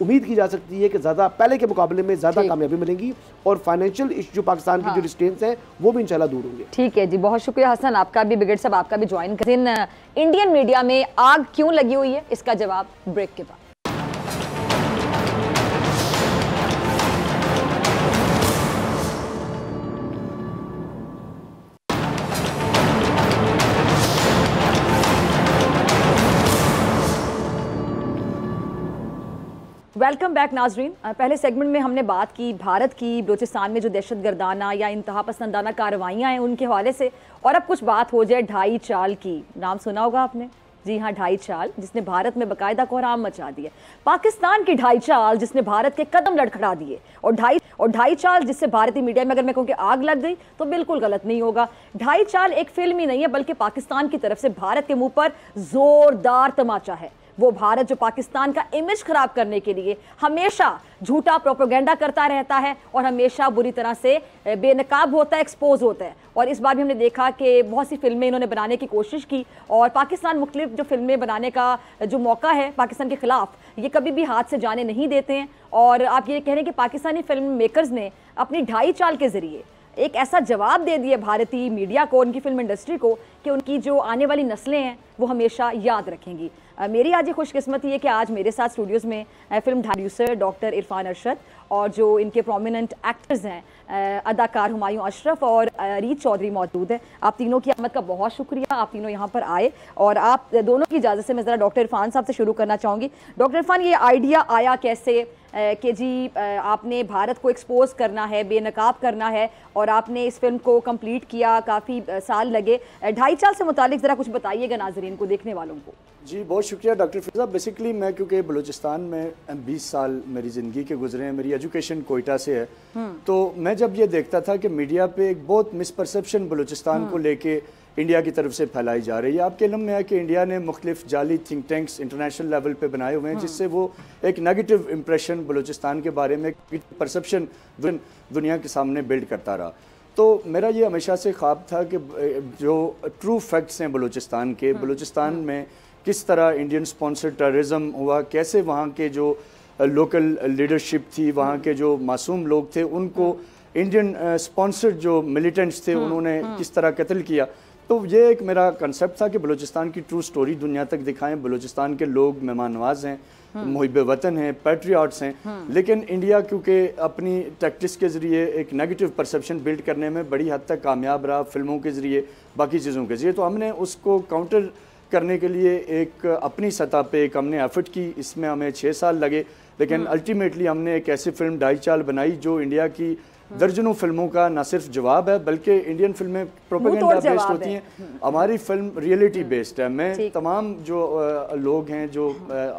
उम्मीद की जा सकती है कि ज़्यादा पहले के मुकाबले में ज़्यादा कामयाबी मिलेगी, और फाइनेंशियल इशू जो पाकिस्तान की जो रिस्ट्रेंट्स हैं वो भी इंशाल्लाह दूर होंगे। ठीक है जी, बहुत शुक्रिया हसन आपका भी, ब्रिगेड साहब आपका भी ज्वाइन कर। इंडियन मीडिया में आग क्यों लगी हुई है, इसका जवाब ब्रेक के बाद। वेलकम बैक नाजरीन। पहले सेगमेंट में हमने बात की भारत की बलूचिस्तान में जो दहशतगर्दाना या इंतहा पसंदाना कार्रवाइयाँ हैं उनके हवाले से, और अब कुछ बात हो जाए ढाई चाल की। नाम सुना होगा आपने, जी हाँ, ढाई चाल, जिसने भारत में बाकायदा कोहराम मचा दिया। पाकिस्तान की ढाई चाल जिसने भारत के कदम लड़खड़ा दिए, और ढाई चाल जिससे भारतीय मीडिया में अगर मैं कहूँ कि आग लग गई तो बिल्कुल गलत नहीं होगा। ढाई चाल एक फिल्म ही नहीं है बल्कि पाकिस्तान की तरफ से भारत के मुंह पर जोरदार तमाचा है। वो भारत जो पाकिस्तान का इमेज खराब करने के लिए हमेशा झूठा प्रोपेगेंडा करता रहता है और हमेशा बुरी तरह से बेनकाब होता है, एक्सपोज होता है। और इस बार भी हमने देखा कि बहुत सी फिल्में इन्होंने बनाने की कोशिश की, और पाकिस्तान मुख्तलिफ जो फिल्में बनाने का जो मौका है पाकिस्तान के खिलाफ, ये कभी भी हाथ से जाने नहीं देते हैं। और आप ये कह रहे हैं कि पाकिस्तानी फिल्म मेकर्स ने अपनी ढाई चाल के ज़रिए एक ऐसा जवाब दे दिया भारतीय मीडिया को, उनकी फिल्म इंडस्ट्री को, कि उनकी जो आने वाली नस्लें हैं वो हमेशा याद रखेंगी। मेरी आज ये खुशकिस्मती है कि आज मेरे साथ स्टूडियोज़ में film producer doctor Irfan Arshad और जो इनके प्रोमिनेंट एक्टर्स हैं अदाकार हुमायूं अशरफ और रीत चौधरी मौजूद हैं। आप तीनों की आमद का बहुत शुक्रिया, आप तीनों यहाँ पर आए। और आप दोनों की इजाज़त से मैं ज़रा डॉक्टर इरफान साहब से शुरू करना चाहूँगी। डॉक्टर इरफान, ये आइडिया आया कैसे कि जी आपने भारत को एक्सपोज करना है, बेनकाब करना है, और आपने इस फिल्म को कंप्लीट किया, काफ़ी साल लगे। ढाई चाल से मुतालिक ज़रा कुछ बताइएगा नाजरीन को, देखने वालों को। जी बहुत शुक्रिया डॉक्टर फिजा। बेसिकली मैं क्योंकि बलूचिस्तान में 20 साल मेरी ज़िंदगी के गुजरे हैं, मेरी एजुकेशन कोयटा से है, तो मैं जब ये देखता था कि मीडिया पे एक बहुत मिसपरसेप्शन बलूचिस्तान को लेके इंडिया की तरफ से फैलाई जा रही है। आपके इल्म में है कि इंडिया ने मुख्तलिफ जाली थिंक टैंक्स इंटरनेशनल लेवल पे बनाए हुए हैं, जिससे वो एक नेगेटिव इंप्रेशन बलूचिस्तान के बारे में, परसेप्शन दुनिया के सामने बिल्ड करता रहा। तो मेरा ये हमेशा से ख्वाब था कि जो ट्रू फैक्ट्स हैं बलूचिस्तान के, बलूचिस्तान में किस तरह इंडियन स्पॉन्सर्ड टेररिज्म हुआ, कैसे वहाँ के जो लोकल लीडरशिप थी, वहाँ के जो मासूम लोग थे, उनको इंडियन स्पॉन्सर्ड जो मिलिटेंट्स थे उन्होंने किस तरह कत्ल किया। तो ये एक मेरा कंसेप्ट था कि बलूचिस्तान की ट्रू स्टोरी दुनिया तक दिखाएं। बलूचिस्तान के लोग मेहमान नवाज हैं, मुहिब वतन हैं, पैट्रियाट्स हैं, लेकिन इंडिया क्योंकि अपनी टैक्टिक्स के ज़रिए एक नेगेटिव परसेप्शन बिल्ड करने में बड़ी हद तक कामयाब रहा, फिल्मों के ज़रिए, बाकी चीज़ों के ज़रिए, तो हमने उसको काउंटर करने के लिए एक अपनी सतह पे एक हमने एफर्ट की। इसमें हमें 6 साल लगे, लेकिन अल्टीमेटली हमने एक ऐसी फिल्म ढाई चाल बनाई जो इंडिया की दर्जनों फिल्मों का न सिर्फ जवाब है, बल्कि इंडियन फिल्में प्रोपेगेंडा बेस्ड होती हैं, हमारी फिल्म रियलिटी बेस्ड है। मैं तमाम जो लोग हैं जो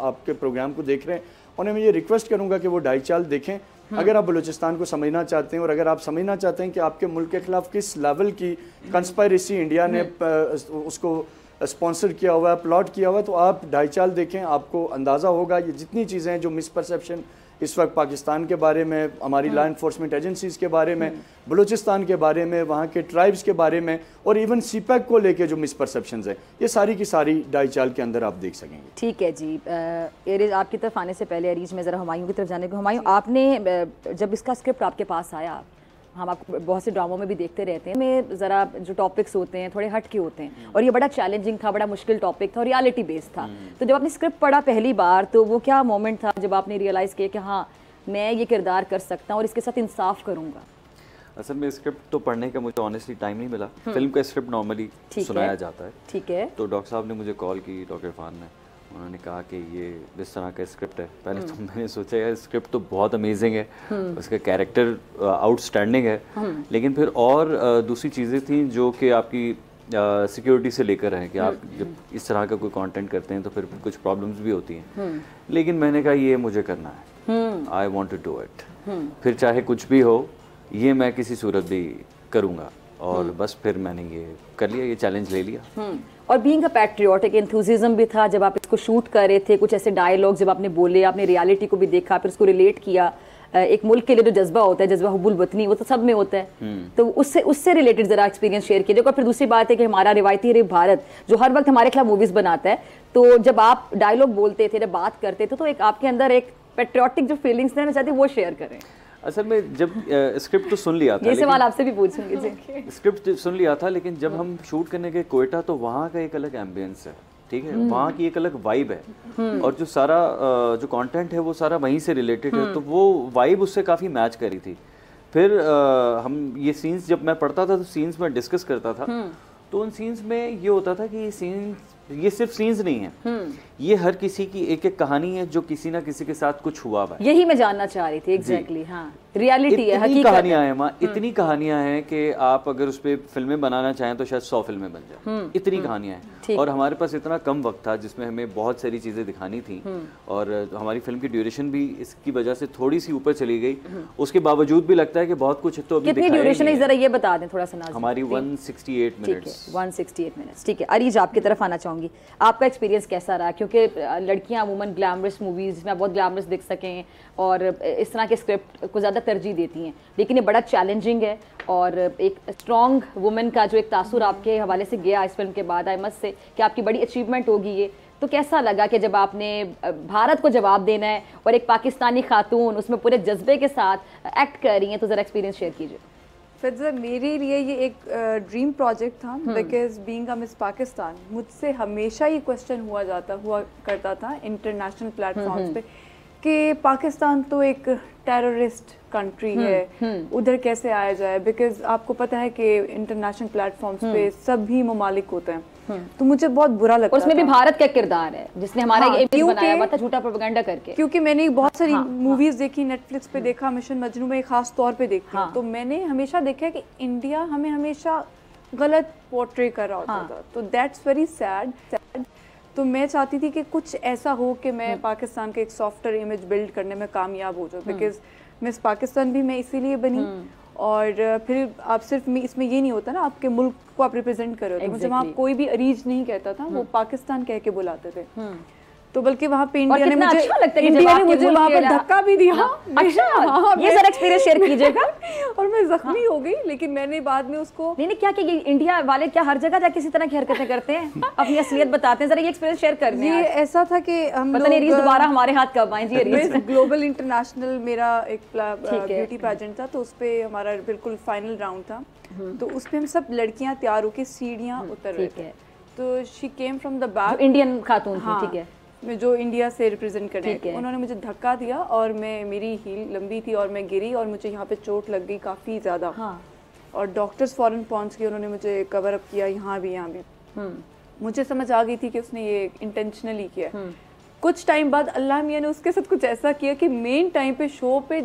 आपके प्रोग्राम को देख रहे हैं, उन्हें मैं ये रिक्वेस्ट करूंगा कि वो ढाई चाल देखें। अगर आप बलूचिस्तान को समझना चाहते हैं और अगर आप समझना चाहते हैं कि आपके मुल्क के खिलाफ किस लेवल की कंस्पायरेसी इंडिया ने उसको स्पॉन्सर किया हुआ है, प्लॉट किया हुआ है, तो आप ढाई चाल देखें, आपको अंदाज़ा होगा ये जितनी चीज़ें हैं जो मिसपरसेप्शन इस वक्त पाकिस्तान के बारे में, हमारी लॉ इन्फोर्समेंट एजेंसीज़ के बारे में, बलूचिस्तान के बारे में, वहाँ के ट्राइब्स के बारे में, और इवन सीपैक को लेके जो मिसपरसेप्शंस हैं, ये सारी की सारी ढाई चाल के अंदर आप देख सकेंगे। ठीक है जी। एरिज आपकी तरफ आने से पहले अरीज में ज़रा हुमायूं की तरफ जाने को, हुमायूं आपने जब इसका स्क्रिप्ट आपके पास आया, हम आपको बहुत से ड्रामों में भी देखते रहते हैं, में ज़रा जो टॉपिक्स होते हैं थोड़े हट के होते हैं, और ये बड़ा चैलेंजिंग था, बड़ा मुश्किल टॉपिक था और रियलिटी बेस्ड था। तो जब आपने स्क्रिप्ट पढ़ा पहली बार, तो वो क्या मोमेंट था जब आपने रियलाइज़ किया कि हाँ मैं ये किरदार कर सकता हूँ और इसके साथ इंसाफ करूँगा? असल में स्क्रिप्ट तो पढ़ने का मुझे ऑनेस्टली टाइम नहीं मिला। फिल्म का स्क्रिप्ट नॉर्मली सुनाया जाता है। ठीक है। तो डॉक्टर साहब ने मुझे कॉल की, डॉक्टर इरफान ने, उन्होंने कहा कि ये इस तरह का स्क्रिप्ट है। पहले तो मैंने सोचा यार स्क्रिप्ट तो बहुत अमेजिंग है, उसका कैरेक्टर आउटस्टैंडिंग है, लेकिन फिर और दूसरी चीज़ें थी जो कि आपकी सिक्योरिटी से लेकर हैं कि आप जब इस तरह का कोई कंटेंट करते हैं तो फिर कुछ प्रॉब्लम्स भी होती हैं। लेकिन मैंने कहा ये मुझे करना है, I want to do it, फिर चाहे कुछ भी हो, ये मैं किसी सूरत भी करूँगा। और बस फिर मैंने ये कर लिया, ये चैलेंज ले लिया। और बीइंग अ पैट्रियोटिक एंथुसिज्म भी था जब आप इसको शूट कर रहे थे, कुछ ऐसे डायलॉग जब आपने बोले, आपने रियलिटी को भी देखा, फिर उसको रिलेट किया। एक मुल्क के लिए जो जज्बा होता है, जज्बा हुब्बुल वतनी, वो तो सब में होता है, तो उससे रिलेटेड जरा एक्सपीरियंस शेयर कीजिए। और फिर दूसरी बात है कि हमारा रिवायती रे भारत जो हर वक्त हमारे खिलाफ मूवीज बनाता है, तो जब आप डायलॉग बोलते थे, जब बात करते थे, तो एक आपके अंदर एक पैट्रियोटिक जो फीलिंग्स थे, मैं चाहती हूँ वो शेयर करें। असल में जब स्क्रिप्ट तो सुन लिया था, ये सवाल आपसे भी पूछूंगी जी। स्क्रिप्ट सुन लिया था, लेकिन जब हम शूट करने गए कोयटा, तो वहाँ का एक अलग एम्बियंस है, ठीक है, वहाँ की एक अलग वाइब है, और जो सारा जो कंटेंट है वो सारा वहीं से रिलेटेड है, तो वो वाइब उससे काफ़ी मैच करी थी। फिर हम ये सीन्स जब मैं पढ़ता था तो सीन्स में डिस्कस करता था, तो उन सीन्स में ये होता था कि ये सिर्फ सीन्स नहीं है, ये हर किसी की एक एक कहानी है जो किसी ना किसी के साथ कुछ हुआ है। यही मैं जानना चाह रही थी। एग्जैक्टली, हाँ, रियलिटी है, हकीकत है। कहानियां हैं माँ, इतनी कहानियां हैं कि आप अगर उस पर फिल्में बनाना चाहें तो शायद 100 फिल्में बन जाए, इतनी कहानियां हैं। और हमारे पास इतना कम वक्त था जिसमें हमें बहुत सारी चीज़ें दिखानी थी, और हमारी फिल्म की ड्यूरेशन भी इसकी वजह से थोड़ी सी ऊपर चली गई। उसके बावजूद भी लगता है कि बहुत कुछ तो अभी कितनी ड्यूरेशन है, जरा ये बता दें थोड़ा सा नाज़रीन। हमारी 168 मिनट्स। 168 मिनट्स, ठीक है। अरीज आपकी तरफ आना चाहूँगी, आपका एक्सपीरियंस कैसा रहा? क्योंकि लड़कियां अमूमन ग्लैमरस मूवीज़ जिसमें आप बहुत ग्लैमरस दिख सकें और इस तरह के स्क्रिप्ट को ज़्यादा तरजीह देती हैं, लेकिन ये बड़ा चैलेंजिंग है, और एक स्ट्रॉन्ग वुमेन का जो एक तासुर आपके हवाले से गया इस फिल्म के बाद, आई मस्ट से कि आपकी बड़ी अचीवमेंट होगी ये। तो कैसा लगा कि जब आपने भारत को जवाब देना है और एक पाकिस्तानी खातून उसमें पूरे जज्बे के साथ एक्ट कर रही हैं, तो ज़रा एक्सपीरियंस शेयर कीजिए। फिर मेरे लिए ये एक ड्रीम प्रोजेक्ट था, because being a miss Pakistan, मुझसे हमेशा ये क्वेश्चन हुआ करता था इंटरनेशनल प्लेटफॉर्म्स पे कि पाकिस्तान तो एक टेररिस्ट कंट्री है, उधर कैसे आया जाए, बिकॉज आपको पता है कि इंटरनेशनल प्लेटफॉर्म्स पे सभी ममालिक होते हैं, तो मुझे बहुत बुरा लगता उसमें था। भी भारत का किरदार है जिसने हमारा इमेज बनाया हुआ था झूठा प्रोपेगेंडा करके। क्योंकि मैंने बहुत सारी मूवीज देखी, नेटफ्लिक्स पे देखा, मिशन मजनू में खास तौर पे देखी, तो मैंने हमेशा देखा कि इंडिया हमें हमेशा गलत पोर्ट्रे कर रहा होता था, तो दैट्स वेरी सैड। तो मैं चाहती थी कि कुछ ऐसा हो कि मैं पाकिस्तान के एक सॉफ्टर इमेज बिल्ड करने में कामयाब हो जाऊँ, बिकॉज मिस पाकिस्तान भी मैं इसीलिए बनी, और फिर आप सिर्फ इसमें ये नहीं होता ना, आपके मुल्क को आप रिप्रेजेंट कर रहे हो। तो मुझे वहाँ कोई भी अरीज नहीं कहता था, वो पाकिस्तान कह के बुलाते थे। तो बल्कि वहाँ पे इंडिया ने मुझे अच्छा लगता है इंडिया ने मुझे वहाँ पर धक्का भी दिया। अच्छा, ये सारा एक्सपीरियंस शेयर कीजिएगा। और मैं जख्मी हो गई, लेकिन मैंने बाद में उसको नहीं क्या कि इंडिया वाले क्या हर जगह जाके इसी तरह की हरकतें करते हैं, अपनी असलियत बताते हैं। जरा ये एक्सपीरियंस शेयर करने ये ऐसा था कि हम पता नहीं रीज दोबारा हमारे हाथ कब आए जी। रीज ग्लोबल इंटरनेशनल मेरा एक ब्यूटी पैजेंट था, तो उस पे हमारा बिल्कुल फाइनल राउंड था। तो उस पे हम सब लड़कियां तैयार होकर सीढ़ियां उतर रहे थे। तो she came from the back, Indian खातून थी, ठीक है, मैं जो इंडिया से रिप्रेजेंट कर रही थी। उन्होंने मुझे धक्का दिया और मेरी हील लंबी थी और मैं गिरी और मुझे यहाँ पे चोट लग गई काफ़ी ज़्यादा। और डॉक्टर्स फौरन पहुँच गए, उन्होंने मुझे कवर अप किया यहाँ भी। मुझे समझ आ गई थी कि उसने ये इंटेंशनली किया। कुछ टाइम बाद अल्लाह मियाँ ने उसके साथ कुछ ऐसा किया कि मेन टाइम पे शो पे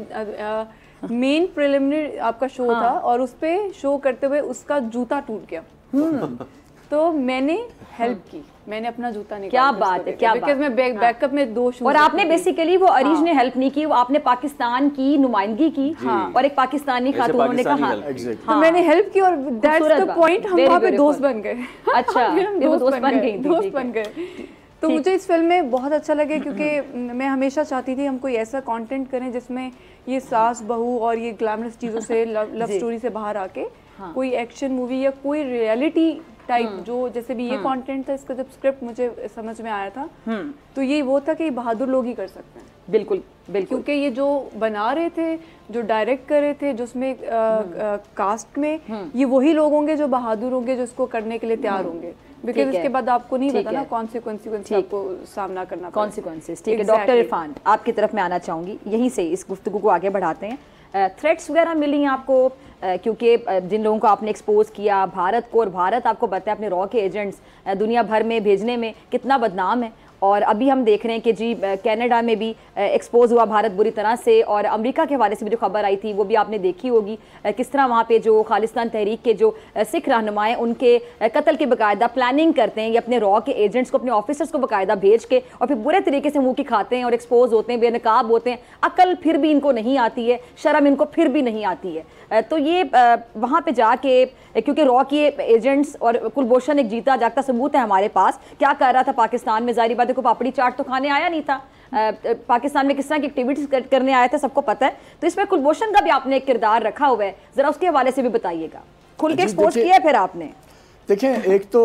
मेन प्रिलिमिनरी आपका शो था और उस पे शो करते हुए उसका जूता टूट गया। तो मैंने हेल्प की, मैंने अपना जूता निकाला। क्या बात है, क्या बात है। मैं बैकअप में 2 शूज, और आपने बेसिकली वो अरीज ने हेल्प नहीं की, वो आपने पाकिस्तान की नुमाइंदगी की और एक पाकिस्तानी खातून ने कहा तो मैंने हेल्प की और दैट्स द पॉइंट, हम वहाँ पे दोस्त बन गए। अच्छा, दोस्त बन गए। तो मुझे इस फिल्म में बहुत अच्छा लगे क्योंकि मैं हमेशा चाहती थी हम कोई ऐसा कंटेंट करें जिसमें ये सास बहू और ये ग्लैमरस चीज़ों से लव स्टोरी से बाहर आके कोई एक्शन मूवी या कोई रियलिटी टाइप, जो जैसे भी ये कंटेंट था, इसका जब स्क्रिप्ट मुझे समझ में आया था तो ये वो था कि बहादुर लोग ही कर सकते हैं। बिल्कुल बिल्कुल, क्योंकि ये जो बना रहे थे, जो डायरेक्ट कर रहे थे, जो उसमें कास्ट में ये वही लोग होंगे जो बहादुर होंगे, जो इसको करने के लिए तैयार होंगे। बिकॉज इसके बाद आपको नहीं पता ना कॉन्सिक्वेंस आपको सामना करना, कॉन्सिक्वेंसेस। ठीक है, डॉक्टर इरफान आपकी तरफ मैं आना चाहूँगी, यहीं से इस गुफ्तगू को आगे बढ़ाते हैं। थ्रेट्स वगैरह मिली हैं आपको, क्योंकि जिन लोगों को आपने एक्सपोज किया भारत को, और भारत आपको पता है अपने रॉ के एजेंट्स दुनिया भर में भेजने में कितना बदनाम है। और अभी हम देख रहे हैं कि जी कनाडा में भी एक्सपोज हुआ भारत बुरी तरह से, और अमेरिका के हवाले से भी जो खबर आई थी वो भी आपने देखी होगी, किस तरह वहाँ पे जो खालिस्तान तहरीक के जो सिख रहनुमा हैं उनके कत्ल की बाकायदा प्लानिंग करते हैं, ये अपने रॉ के एजेंट्स को, अपने ऑफिसर्स को बाकायदा भेज के, और फिर बुरे तरीके से मुँह की खाते हैं और एक्सपोज होते हैं, बेनकाब होते हैं। अकल फिर भी इनको नहीं आती है, शर्म इनको फिर भी नहीं आती है। तो ये वहाँ पे जाके, क्योंकि रॉ के एजेंट्स और कुलभूषण एक जीता जागता सबूत है हमारे पास, क्या कर रहा था पाकिस्तान में, जाहिर बात है को पापड़ी चाट तो खाने आया नहीं था, पाकिस्तान में किस तरह की एक्टिविटीज करने आया था सबको पता है। तो इसमें कुलभूषण का भी आपने एक किरदार रखा हुआ है, जरा उसके हवाले से भी बताइएगा, खुल के एक्सपोज किया है फिर आपने। देखें, एक तो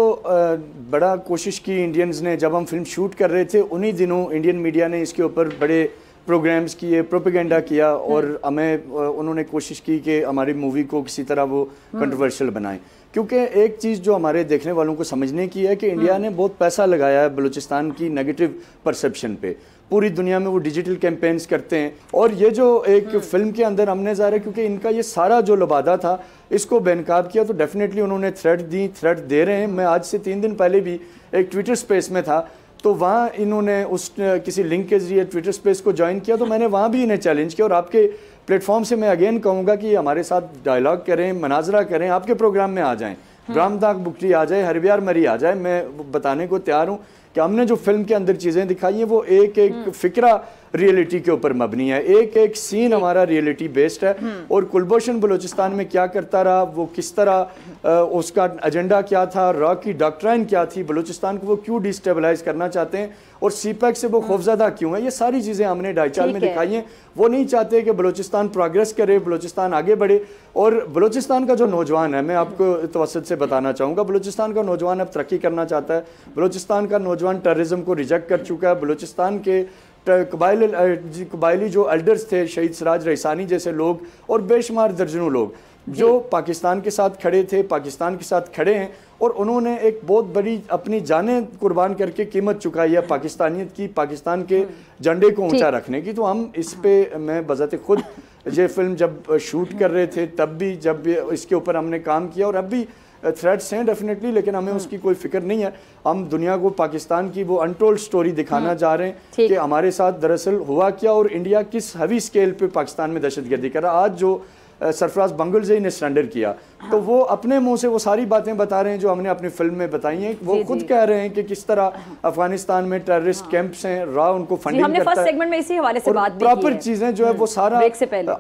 बड़ा कोशिश की इंडियंस ने, जब हम फिल्म शूट कर रहे थे उन्हीं दिनों इंडियन मीडिया ने इसके ऊपर बड़े प्रोग्राम्स किए, प्रोपेगेंडा किया, और हमें उन्होंने कोशिश की कि हमारी मूवी को किसी तरह वो कंट्रोवर्शियल बनाएं। क्योंकि एक चीज़ जो हमारे देखने वालों को समझने की है कि इंडिया ने बहुत पैसा लगाया है बलूचिस्तान की नेगेटिव परसेप्शन पे। पूरी दुनिया में वो डिजिटल कैंपेन्स करते हैं, और ये जो एक फिल्म के अंदर हमने ज़ाहिर है क्योंकि इनका ये सारा जो लबादा था इसको बेनकाब किया, तो डेफिनेटली उन्होंने थ्रेट दे रहे हैं। मैं आज से 3 दिन पहले भी एक ट्विटर स्पेस में था, तो वहाँ इन्होंने उस किसी लिंक के जरिए ट्विटर स्पेस को ज्वाइन किया, तो मैंने वहाँ भी इन्हें चैलेंज किया। और आपके प्लेटफॉर्म से मैं अगेन कहूँगा कि हमारे साथ डायलॉग करें, मनाजरा करें, आपके प्रोग्राम में आ जाएं, ब्रामदाग बुकटी आ जाए, हरबियार मरी आ जाए, मैं बताने को तैयार हूँ कि हमने जो फिल्म के अंदर चीज़ें दिखाई हैं वो एक एक फिक्रा रियलिटी के ऊपर मबनी है, एक एक सीन हमारा रियलिटी बेस्ड है। और कुलभूषण बलूचिस्तान में क्या करता रहा, वो किस तरह उसका एजेंडा क्या था, रॉ की डॉक्ट्राइन क्या थी, बलूचिस्तान को वो क्यों डिस्टेबलाइज करना चाहते हैं, और सीपैक से वो खौफजदा क्यों है, ये सारी चीज़ें हमने डायचाल में दिखाई हैं। वो नहीं चाहते कि बलूचिस्तान प्रोग्रेस करे, बलूचिस्तान आगे बढ़े। और बलूचिस्तान का जो नौजवान है, मैं आपको तवसत से बताना चाहूँगा, बलूचिस्तान का नौजवान अब तरक्की करना चाहता है। बलूचिस्तान का नौजवान टेररिज्म को रिजेक्ट कर चुका है। बलूचिस्तान के कबायली जो एल्डर्स थे, शहीद सिराज रईसानी जैसे लोग और बेशुमार दर्जनों लोग जो पाकिस्तान के साथ खड़े थे, पाकिस्तान के साथ खड़े हैं, और उन्होंने एक बहुत बड़ी अपनी जानें कुर्बान करके कीमत चुकाई है पाकिस्तानियत की, पाकिस्तान के झंडे को ऊंचा रखने की। तो हम इस पे, मैं बजाते खुद ये फिल्म जब शूट कर रहे थे तब भी, जब इसके ऊपर हमने काम किया, और अब भी थ्रेट्स हैं डेफिनेटली, लेकिन हमें उसकी कोई फिक्र नहीं है। हम दुनिया को पाकिस्तान की वो अनटोल्ड स्टोरी दिखाना चाह रहे हैं कि हमारे साथ दरअसल हुआ क्या, और इंडिया किस हेवी स्केल पे पाकिस्तान में दहशतगर्दी कर रहा है। आज जो सरफराज बंगुलजई ने सरेंडर किया, तो वो अपने मुंह से वो सारी बातें बता रहे हैं जो हमने अपनी फिल्म में बताई हैं। वो खुद कह रहे हैं कि किस तरह अफगानिस्तान में टेररिस्ट कैंप्स हैं, रॉ उनको फंडिंग हमने करता फर्स्ट है, सेगमेंट में इसी हवाले से बात भी की प्रॉपर है। चीजें जो है वो सारा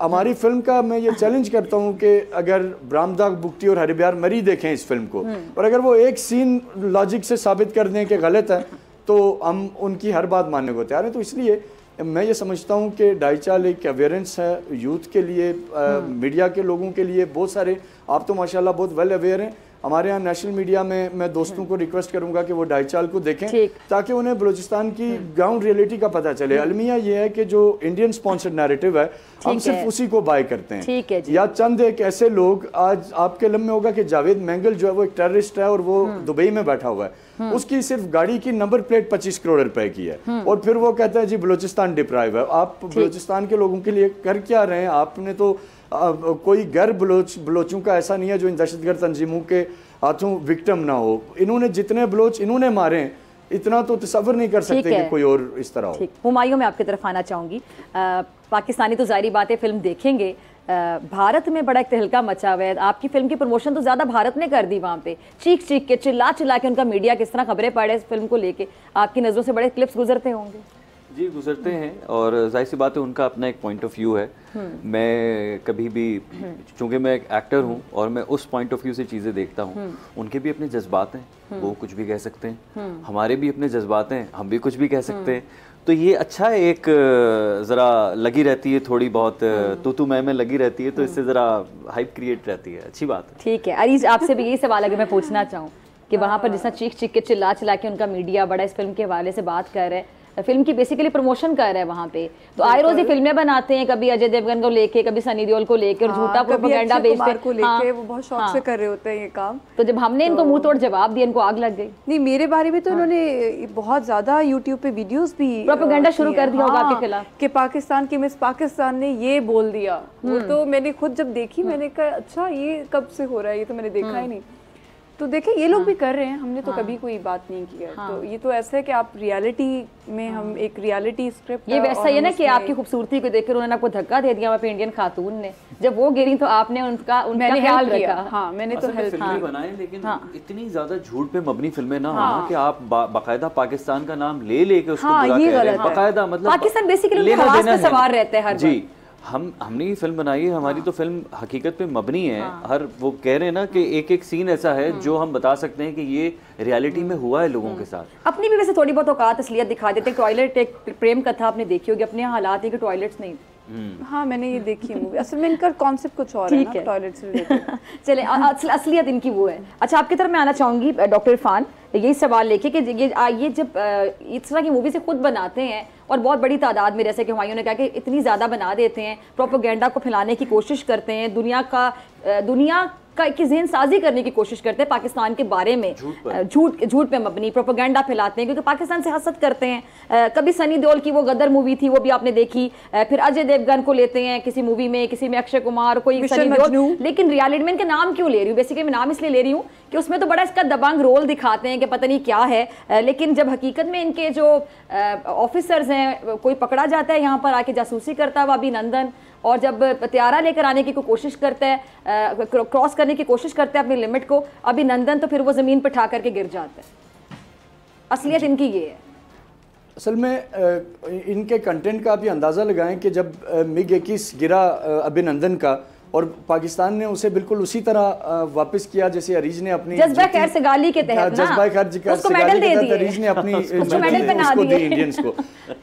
हमारी फिल्म का मैं ये चैलेंज करता हूँ कि अगर ब्रामदाग बुगटी और हरिब्यार मरी देखें इस फिल्म को और अगर वो एक सीन लॉजिक से साबित कर दें कि गलत है तो हम उनकी हर बात मानने को तैयार हैं। तो इसलिए मैं ये समझता हूँ कि ढाई चाल एक अवेयरेंस है यूथ के लिए, मीडिया के लोगों के लिए। बहुत सारे आप तो माशाल्लाह बहुत वेल अवेयर हैं। हमारे यहाँ नेशनल मीडिया में मैं दोस्तों को रिक्वेस्ट करूंगा कि वो ढाई चाल को देखें ताकि उन्हें बलूचिस्तान की ग्राउंड रियलिटी का पता चले। अलमिया ये है कि जो इंडियन स्पॉन्सर्ड नैरेटिव है हम सिर्फ उसी को बाय करते हैं, या चंद एक ऐसे लोग, आज आपके इल्म में होगा कि जावेद मैंगल जो है वो एक टेररिस्ट है और वो दुबई में बैठा हुआ है, उसकी सिर्फ गाड़ी की नंबर प्लेट 25 करोड़ रुपए की है और फिर वो कहता है जी बलूचिस्तान डिप्राइव है। आप बलूचिस्तान के लोगों के लिए कर क्या रहे हैं? आपने तो कोई घर बलोचों का ऐसा नहीं है जो इन दहशतगर्द तंजीमों के हाथों विक्टिम ना हो। इन्होंने जितने बलोच इन्होंने मारे इतना तो तसव्वुर नहीं कर सकते कि कोई और इस तरह हो। हुमायूं मैं आपकी तरफ आना चाहूँगी। पाकिस्तानी तो जाहिर बात है फिल्म देखेंगे, भारत में बड़ा एक तहलका मचा हुआ है। आपकी फिल्म की प्रमोशन तो ज़्यादा भारत ने कर दी, वहाँ पे चीख चीख के चिल्ला चिल्ला के उनका मीडिया किस तरह खबरें पढ़े इस फिल्म को लेके, आपकी नज़रों से बड़े क्लिप्स गुजरते होंगे। जी गुजरते हैं और जाहिर सी बात है उनका अपना एक पॉइंट ऑफ व्यू है। मैं कभी भी, चूँकि मैं एक एक्टर हूँ और मैं उस पॉइंट ऑफ व्यू से चीज़ें देखता हूँ, उनके भी अपने जज्बात हैं, वो कुछ भी कह सकते हैं, हमारे भी अपने जज्बात हैं, हम भी कुछ भी कह सकते हैं। तो ये अच्छा है, एक ज़रा लगी रहती है थोड़ी बहुत तू मैं लगी रहती है, तो इससे ज़रा हाइप क्रिएट रहती है, अच्छी बात है। ठीक है अरीज, आपसे भी यही सवाल अगर मैं पूछना चाहूँ कि वहाँ पर जिस तरह चीख चीख के चिल्ला चिल्ला के उनका मीडिया बड़ा इस फिल्म के हवाले से बात कर रहे हैं, फिल्म की बेसिकली प्रमोशन कर रहे हैं वहाँ पे, तो आए रोज ही फिल्में बनाते हैं, कभी अजय देवगन को लेके, कभी सनी देओल को लेके और झूठा प्रोपेगेंडा बेचते हैं, वो बहुत शौक से कर रहे होते हैं ये काम। तो जब हमने इनको मुंह तोड़ जवाब दिया, इनको आग लग गई। नहीं, मेरे बारे में तो इन्होंने बहुत ज्यादा यूट्यूब पे वीडियोस भी प्रोपेगेंडा शुरू कर दिया होगा आपके खिलाफ कि पाकिस्तान की मिस पाकिस्तान ने ये बोल दिया। वो तो मैंने खुद जब देखी मैंने कहा अच्छा ये कब से हो रहा है, ये तो मैंने देखा ही नहीं। तो देखें ये लोग भी कर रहे हैं, हमने तो कभी कोई बात नहीं किया। तो ये तो ऐसा है कि आप रियलिटी में हम एक रियलिटी स्क्रिप्ट, ये वैसा ही है ना कि आपकी खूबसूरती को देखकर उन्होंने आपको धक्का दे दिया वहाँ पे इंडियन खातून ने, जब वो गिरी तो आपने उनका ख्याल रखा। हाँ मैंने तो फिल्में बनाए, लेकिन इतनी ज्यादा झूठ पे मबनी फिल्में ना हो कि आप बाकायदा पाकिस्तान का नाम ले लेके उसको बुरा कह रहे हैं, बाकायदा मतलब पाकिस्तान बेसिकली हवास पे सवार रहते हैं हर जी। हमने ये फिल्म बनाई है, हमारी तो फिल्म हकीकत पे मबनी है। हर वो कह रहे हैं ना कि एक एक सीन ऐसा है जो हम बता सकते हैं कि ये रियलिटी में हुआ है लोगों के साथ। अपनी भी वैसे थोड़ी बहुत औकात असलियत दिखा देते हैं। टॉयलेट एक प्रेम कथा आपने देखी होगी, अपने हालात है कि टॉयलेट्स नहीं। हाँ मैंने ये देखी मूवी, असल में इनका कॉन्सेप्ट कुछ और है ना, टॉयलेट से रिलेटेड। चले असलियत इनकी वो है। अच्छा आपकी तरफ मैं आना चाहूंगी डॉक्टर इरफान, यही सवाल लेके कि ये जब इस तरह की मूवी से खुद बनाते हैं और बहुत बड़ी तादाद में, जैसे कि हुमायूं ने कहा कि इतनी ज़्यादा बना देते हैं, प्रोपेगेंडा को फैलाने की कोशिश करते हैं, दुनिया की ज़हन साजी करने की कोशिश करते हैं पाकिस्तान के बारे में, झूठ पे मबनी प्रोपेगेंडा फैलाते हैं क्योंकि पाकिस्तान से हसद करते हैं। कभी सनी देओल की वो गदर मूवी थी, वो भी आपने देखी, फिर अजय देवगन को लेते हैं किसी मूवी में, किसी में अक्षय कुमार, कोई सनी देओल, लेकिन रियलिटी में इनका नाम क्यों ले रही हूँ? बेसिकली मैं नाम इसलिए ले रही हूँ कि उसमें तो बड़ा इसका दबंग रोल दिखाते हैं कि पता नहीं क्या है, लेकिन जब हकीकत में इनके जो ऑफिसर्स हैं कोई पकड़ा जाता है यहाँ पर आके जासूसी करता हुआ अभिनंदन, और जब त्यारा लेकर आने की कोशिश करता है, क्रॉस करने की कोशिश करता है अपनी लिमिट को अभिनंदन, तो फिर वो ज़मीन पर ठा करके गिर जाता है। असलियत इनकी ये है। असल में इनके कंटेंट का आप ये अंदाज़ा लगाएं कि जब MiG-21 गिरा अभिनंदन का, और पाकिस्तान ने उसे बिल्कुल उसी तरह वापस किया जैसे अरीज ने अपनी जज्बा खैर से गाली के तहत जज्बा खैर उसको मेडल दे दिया, अरीज ने अपनी उसको दी इंडियंस को।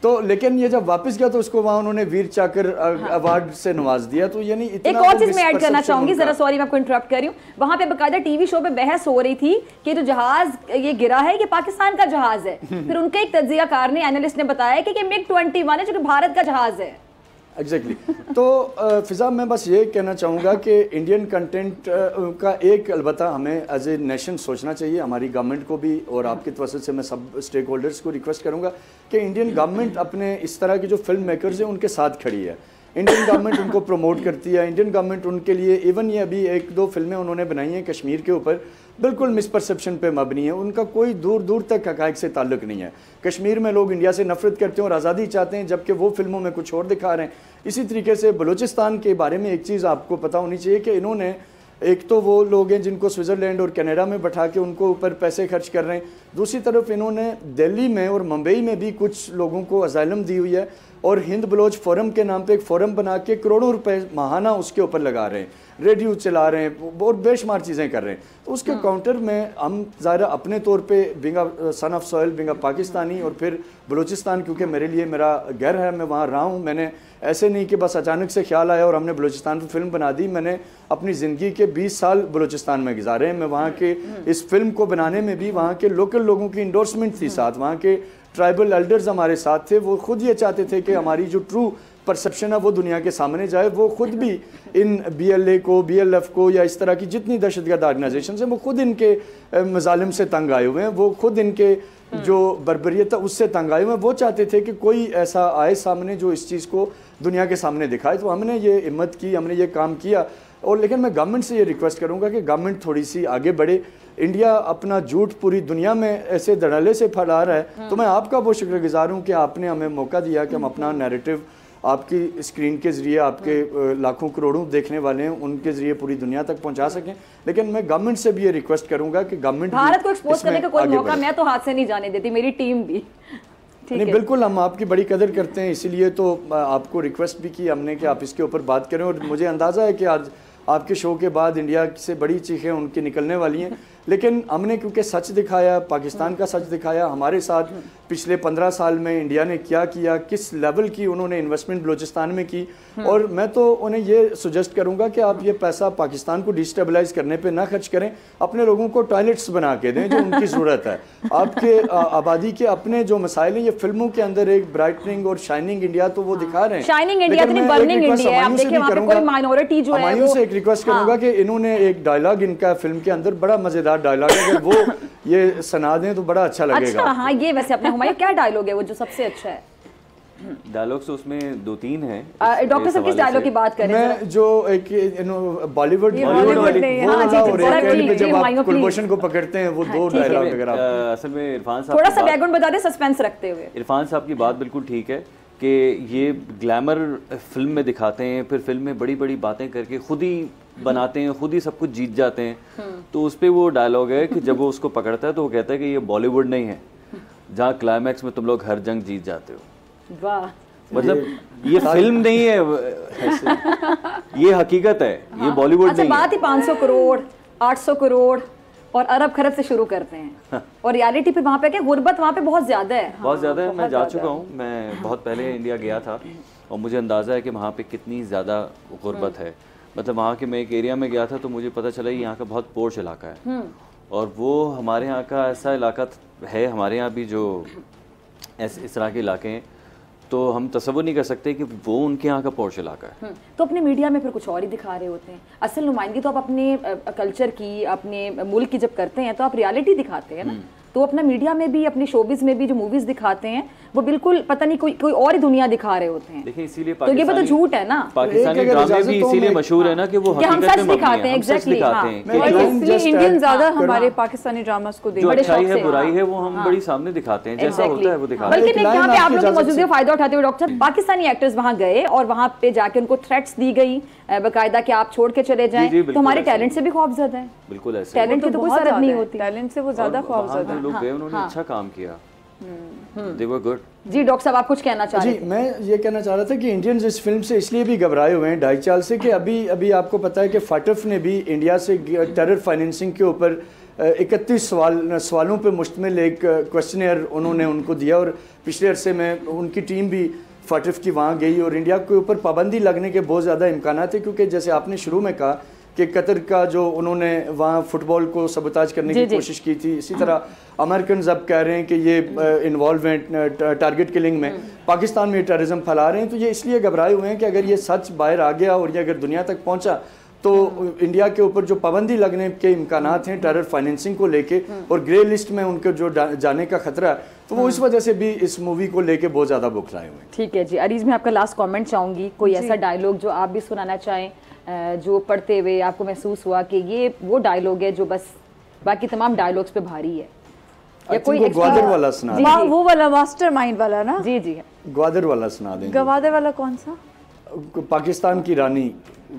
तो लेकिन ये जब वापस गया तो उसको वहाँ उन्होंने वीर चाकर अवार्ड से नवाज दिया। तो यानी एक और चीज मैं ऐड करना चाहूंगी, जरा सॉरी मैं आपको इंटरप्ट कर रही हूँ, वहाँ पे बकायदा टीवी शो पे बहस हो रही थी कि जो जहाज ये गिरा है ये पाकिस्तान का जहाज है। फिर उनके एक तज्जियाकार ने, एनालिस्ट ने बताया कि MiG-21 है जो कि भारत का जहाज है। एग्जैक्टली तो फिजा मैं बस ये कहना चाहूँगा कि इंडियन कंटेंट का एक अलबत्ता हमें एज ए नेशन सोचना चाहिए, हमारी गवर्नमेंट को भी, और आपकी तवज्जो से मैं सब स्टेक होल्डर्स को रिक्वेस्ट करूँगा कि इंडियन गवर्नमेंट अपने इस तरह की जो फिल्म मेकर्स हैं उनके साथ खड़ी है। इंडियन गवर्नमेंट उनको प्रमोट करती है, इंडियन गवर्नमेंट उनके लिए इवन ये अभी 1-2 फिल्में उन्होंने बनाई हैं कश्मीर के ऊपर, बिल्कुल मिसपरसेप्शन पे मबनी है, उनका कोई दूर दूर तक हक़ाइक़ से ताल्लुक़ नहीं है। कश्मीर में लोग इंडिया से नफरत करते हैं और आज़ादी चाहते हैं, जबकि वो फिल्मों में कुछ और दिखा रहे हैं। इसी तरीके से बलूचिस्तान के बारे में एक चीज़ आपको पता होनी चाहिए कि इन्होंने, एक तो वो लोग हैं जिनको स्विट्ज़रलैंड और कनाडा में बैठा के उनको ऊपर पैसे खर्च कर रहे हैं, दूसरी तरफ इन्होंने दिल्ली में और मुंबई में भी कुछ लोगों को असाइलम दी हुई है और हिंद बलोच फोरम के नाम पे एक फोरम बना के करोड़ों रुपए माहाना उसके ऊपर लगा रहे हैं, रेडियो चला रहे हैं और बेशुमार चीज़ें कर रहे हैं। तो उसके काउंटर में हम ज़ाहिर अपने तौर पे बिंगा सन ऑफ सॉइल, बिंगा पाकिस्तानी और फिर बलूचिस्तान, क्योंकि मेरे लिए मेरा घर है, मैं वहाँ रहा हूँ, मैंने ऐसे नहीं कि बस अचानक से ख्याल आया और हमने बलूचिस्तान पर फिल्म बना दी। मैंने अपनी ज़िंदगी के 20 साल बलूचिस्तान में गुजारे हैं। मैं वहाँ के इस फिल्म को बनाने में भी वहाँ के लोकल लोगों की इंडोर्समेंट थी साथ, वहाँ के ट्राइबल एल्डर्स हमारे साथ थे, वो खुद ये चाहते थे कि हमारी जो ट्रू परसेप्शन है वो दुनिया के सामने जाए। वो खुद भी इन BLA को, BLF को या इस तरह की जितनी दहशतगर्द ऑर्गेनाइजेशन हैं वो खुद इनके मजालिम से तंग आए हुए हैं, वो खुद इनके जो बर्बरियत है उससे तंग आए हुए हैं। वो चाहते थे कि कोई ऐसा आए सामने जो इस चीज़ को दुनिया के सामने दिखाए। तो हमने ये हिम्मत की, हमने ये काम किया। और लेकिन मैं गवर्नमेंट से ये रिक्वेस्ट करूँगा कि गवर्नमेंट थोड़ी सी आगे बढ़े। इंडिया अपना झूठ पूरी दुनिया में ऐसे धड़ल्ले से फैला रहा है, तो मैं आपका बहुत शुक्रगुजार हूँ कि आपने हमें मौका दिया कि हम अपना नैरेटिव आपकी स्क्रीन के ज़रिए, आपके लाखों करोड़ों देखने वाले हैं उनके ज़रिए पूरी दुनिया तक पहुंचा सकें। लेकिन मैं गवर्नमेंट से भी ये रिक्वेस्ट करूंगा कि गवर्नमेंट भारत को एक्सपोज करने का कोई मौका मैं तो हाथ से नहीं जाने देती, मेरी टीम भी। नहीं, बिल्कुल हम आपकी बड़ी कदर करते हैं, इसीलिए तो आपको रिक्वेस्ट भी की हमने कि आप इसके ऊपर बात करें। और मुझे अंदाज़ा है कि आज आपके शो के बाद इंडिया से बड़ी चीखें उनकी निकलने वाली हैं, लेकिन हमने क्योंकि सच दिखाया, पाकिस्तान का सच दिखाया, हमारे साथ पिछले 15 साल में इंडिया ने क्या किया, किस लेवल की उन्होंने इन्वेस्टमेंट बलूचिस्तान में की। और मैं तो उन्हें ये सुजेस्ट करूंगा कि आप ये पैसा पाकिस्तान को डिस्टेबलाइज करने पे ना खर्च करें, अपने लोगों को टॉयलेट्स बना के दें जो उनकी ज़रूरत है। आपके आबादी के अपने जो मसाइल हैं, ये फिल्मों के अंदर एक ब्राइटनिंग और शाइनिंग इंडिया तो वो दिखा रहे हैं, शाइनिंग इंडिया बर्निंग इंडिया। आप देखिए वहां पे कोई माइनॉरिटी जो है वो, से एक रिक्वेस्ट करूंगा कि इन्होंने एक डायलॉग इनका फिल्म के अंदर बड़ा मजेदार डायलॉग है, अगर वो ये सुना दें तो बड़ा अच्छा लगेगा। अच्छा, हाँ, ये वैसे अपने हुमायूं क्या डायलॉग है वो जो सबसे अच्छा है? डायलॉग्स तो उसमें 2-3 हैं। डॉक्टर साहब किस डायलॉग की बात करें? मैं जो एक बॉलीवुड जब आप कुलभूषण को पकड़ते हैं वो 2 डायलॉग अगर आप असल में इरफान साहब थोड़ा सा बैकग्राउंड बता दें सस्पेंस रखते हुए। इरफान साहब की बात बिल्कुल ठीक है कि ये ग्लैमर फिल्म में दिखाते हैं, फिर फिल्म में बड़ी बड़ी बातें करके खुद ही बनाते हैं, खुद ही सब कुछ जीत जाते हैं। तो उस पर वो डायलॉग है कि जब वो उसको पकड़ता है तो वो कहता है कि ये बॉलीवुड नहीं है जहाँ क्लाइमैक्स में तुम लोग हर जंग जीत जाते हो। वाह, मतलब ये फिल्म नहीं है, ये हकीकत है, ये बॉलीवुड नहीं है। बात ही 500 करोड़ 800 करोड़ और अरब खरब से शुरू करते हैं और रियलिटी पे वहाँ पे क्या गुर्बत वहाँ पे बहुत ज़्यादा है। बहुत ज़्यादा है। मैं जा चुका हूँ, मैं बहुत पहले इंडिया गया था और मुझे अंदाज़ा है कि वहाँ पे कितनी ज़्यादा गुर्बत है। मतलब वहाँ के मैं एक एरिया में गया था तो मुझे पता चला यहाँ का बहुत पोर्श इलाका है और वो हमारे यहाँ का ऐसा इलाका है, हमारे यहाँ भी जो इस तरह के इलाके हैं तो हम तसव्वुर नहीं कर सकते कि वो उनके यहाँ का पोर्श इलाका है। तो अपने मीडिया में फिर कुछ और ही दिखा रहे होते हैं। असल नुमाइंदगी तो आप अपने कल्चर की, अपने मुल्क की जब करते हैं तो आप रियलिटी दिखाते हैं ना। तो अपना मीडिया में भी, अपनी शोबिज में भी जो मूवीज दिखाते हैं वो बिल्कुल पता नहीं कोई और ही दुनिया दिखा रहे होते हैं। देखिए इसीलिए तो ये तो झूठ है ना। पाकिस्तानी ड्रामे भी इसीलिए मशहूर है ना कि वो हम सच दिखाते हैं। एग्जैक्टली, इंडियन ज्यादा हमारे पाकिस्तानी ड्रामास को जो अच्छाई है बुराई है वो हम बड़ी सामने दिखाते हैं, जैसा होता है वो दिखाते हैं। बल्कि यहाँ पे आप लोग मौजूदा फायदा उठाते हुए डॉक्टर साहब, पाकिस्तानी एक्टर्स वहाँ गए और वहाँ पे जाके उनको थ्रेट्स दी गई बाकायदा कि आप छोड़ के चले जाएं, तो हमारे टैलेंट से भी खौफजदा है। बिल्कुल ऐसे, टैलेंट की तो कोई सरहद नहीं होती, टैलेंट से वो ज्यादा खौफजदा है। लोग गए, उन्होंने अच्छा काम किया, they were good। जी डॉक्टर साहब, आप कुछ कहना चाह रहे थे? जी, मैं ये कहना चाह रहा था कि इंडियंस इस फिल्म से इसलिए भी घबराए हुए हैं 2.5 साल से कि अभी आपको पता है कि फाटफ ने भी इंडिया से टेरर फाइनेंसिंग के ऊपर 31 सवालों पे मुश्तमिल एक क्वेश्चनर उन्होंने उनको दिया और पिछले अरसे में उनकी टीम भी फाटफ की वहाँ गई और इंडिया के ऊपर पाबंदी लगने के बहुत ज़्यादा इम्कान थे, क्योंकि जैसे आपने शुरू में कहा कि कतर का जो उन्होंने वहाँ फुटबॉल को सबोताज करने की कोशिश की थी, इसी तरह अमेरिकन अब कह रहे हैं कि ये इन्वॉल्वमेंट टारगेट किलिंग में पाकिस्तान में टेररिज्म फैला रहे हैं। तो ये इसलिए घबराए हुए हैं कि अगर ये सच बाहर आ गया और ये अगर दुनिया तक पहुँचा तो इंडिया के ऊपर जो पाबंदी लगने के इम्कानात हैं टेरर फाइनेंसिंग को लेके और ग्रे लिस्ट में उनके जो जाने का खतरा है, तो वो इस वजह से भी इस मूवी को लेके बहुत ज़्यादा बौखलाए हुए हैं। ठीक है जी, अरीज मैं आपका लास्ट कमेंट चाहूँगी, कोई ऐसा डायलॉग जो आप भी सुनाना चाहें, जो पढ़ते हुए आपको महसूस हुआ कि ये वो डायलॉग है जो बस बाकी तमाम डायलॉग्स पे भारी है, या कोई ग्वादर वाला सुना दें। वो वाला मास्टरमाइंड वाला ना? जी जी, ग्वादर वाला सुना दें। गवादर वाला कौन सा? पाकिस्तान की रानी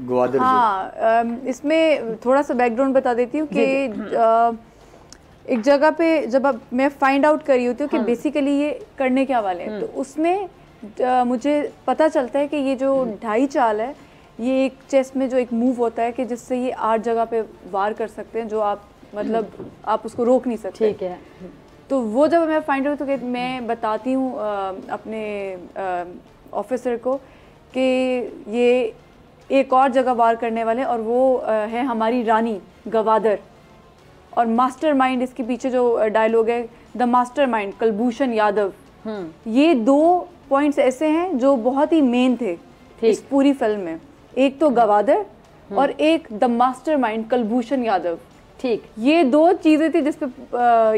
ग्वादर। हाँ, इसमें थोड़ा सा बैकग्राउंड बता देती हूँ कि एक जगह पे जब मैं फाइंड आउट कर रही होती हूँ कि बेसिकली ये करने क्या वाले हैं, तो उसमें मुझे पता चलता है कि ये जो ढाई चाल है, ये एक चेस में जो एक मूव होता है कि जिससे ये 8 जगह पे वार कर सकते हैं, जो आप मतलब आप उसको रोक नहीं सकते। ठीक है। तो वो जब मैं फाइंड आउट तो मैं बताती हूँ अपने ऑफिसर को कि ये एक और जगह वार करने वाले, और वो है हमारी रानी गवादर, और मास्टरमाइंड इसके पीछे जो डायलॉग है, द मास्टरमाइंड कुलभूषण यादव। ये 2 पॉइंट्स ऐसे हैं जो बहुत ही मेन थे इस पूरी फिल्म में, एक तो गवादर और एक द मास्टरमाइंड कुलभूषण यादव। ठीक, ये 2 चीजें थी जिसपे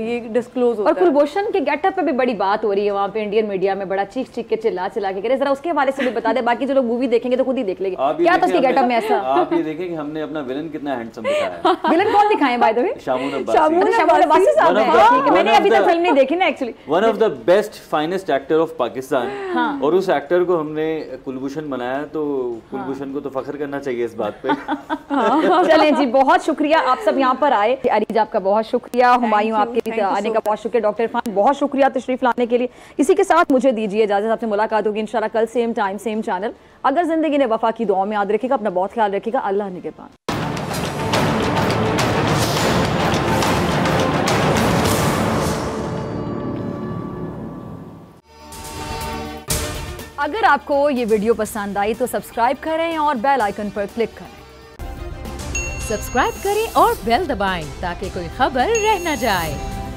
ये डिस्क्लोज होता है। और कुलभूषण के गेटअप पे भी बड़ी बात हो रही है वहाँ पे इंडियन मीडिया में, बड़ा चीख के चिल्ला के करे, जरा उसके हवाले से भी बता दे, बाकी जो लोग मूवी देखेंगे तो खुद ही देख लेंगे क्या था उसके गेटअप में ऐसा। आप ये देखें कि हमने अपना विलन कितना हैंडसम दिखाया है। विलन कौन दिखाए बाय द वे? शामून अब्बासी साहब हैं। ठीक है, मैंने अभी तक फिल्म नहीं देखी ना actually. One of the best finest actor of Pakistan, और उस एक्टर को हमने कुलभूषण बनाया, तो कुलभूषण को तो फख्र करना चाहिए इस बात पे। चलें जी, बहुत शुक्रिया आप सब यहाँ पर आए। अरीज आपका बहुत शुक्रिया, हुमायूं आपके आने का बहुत शुक्रिया, डॉक्टर इरफान बहुत शुक्रिया तशरीफ लाने के लिए। इसी के साथ मुझे दीजिए इजाजत, आपसे मुलाकात होगी इंशाल्लाह कल सेम टाइम सेम चैनल। अगर जिंदगी ने वफा की, दुआ में याद रखिएगा, अपना बहुत ख्याल रखिएगा। अल्लाह निगहबान। अगर आपको ये वीडियो पसंद आई तो सब्सक्राइब करें और बेल आइकन पर क्लिक करें। सब्सक्राइब करें और बेल दबाएं ताकि कोई खबर रह न जाए।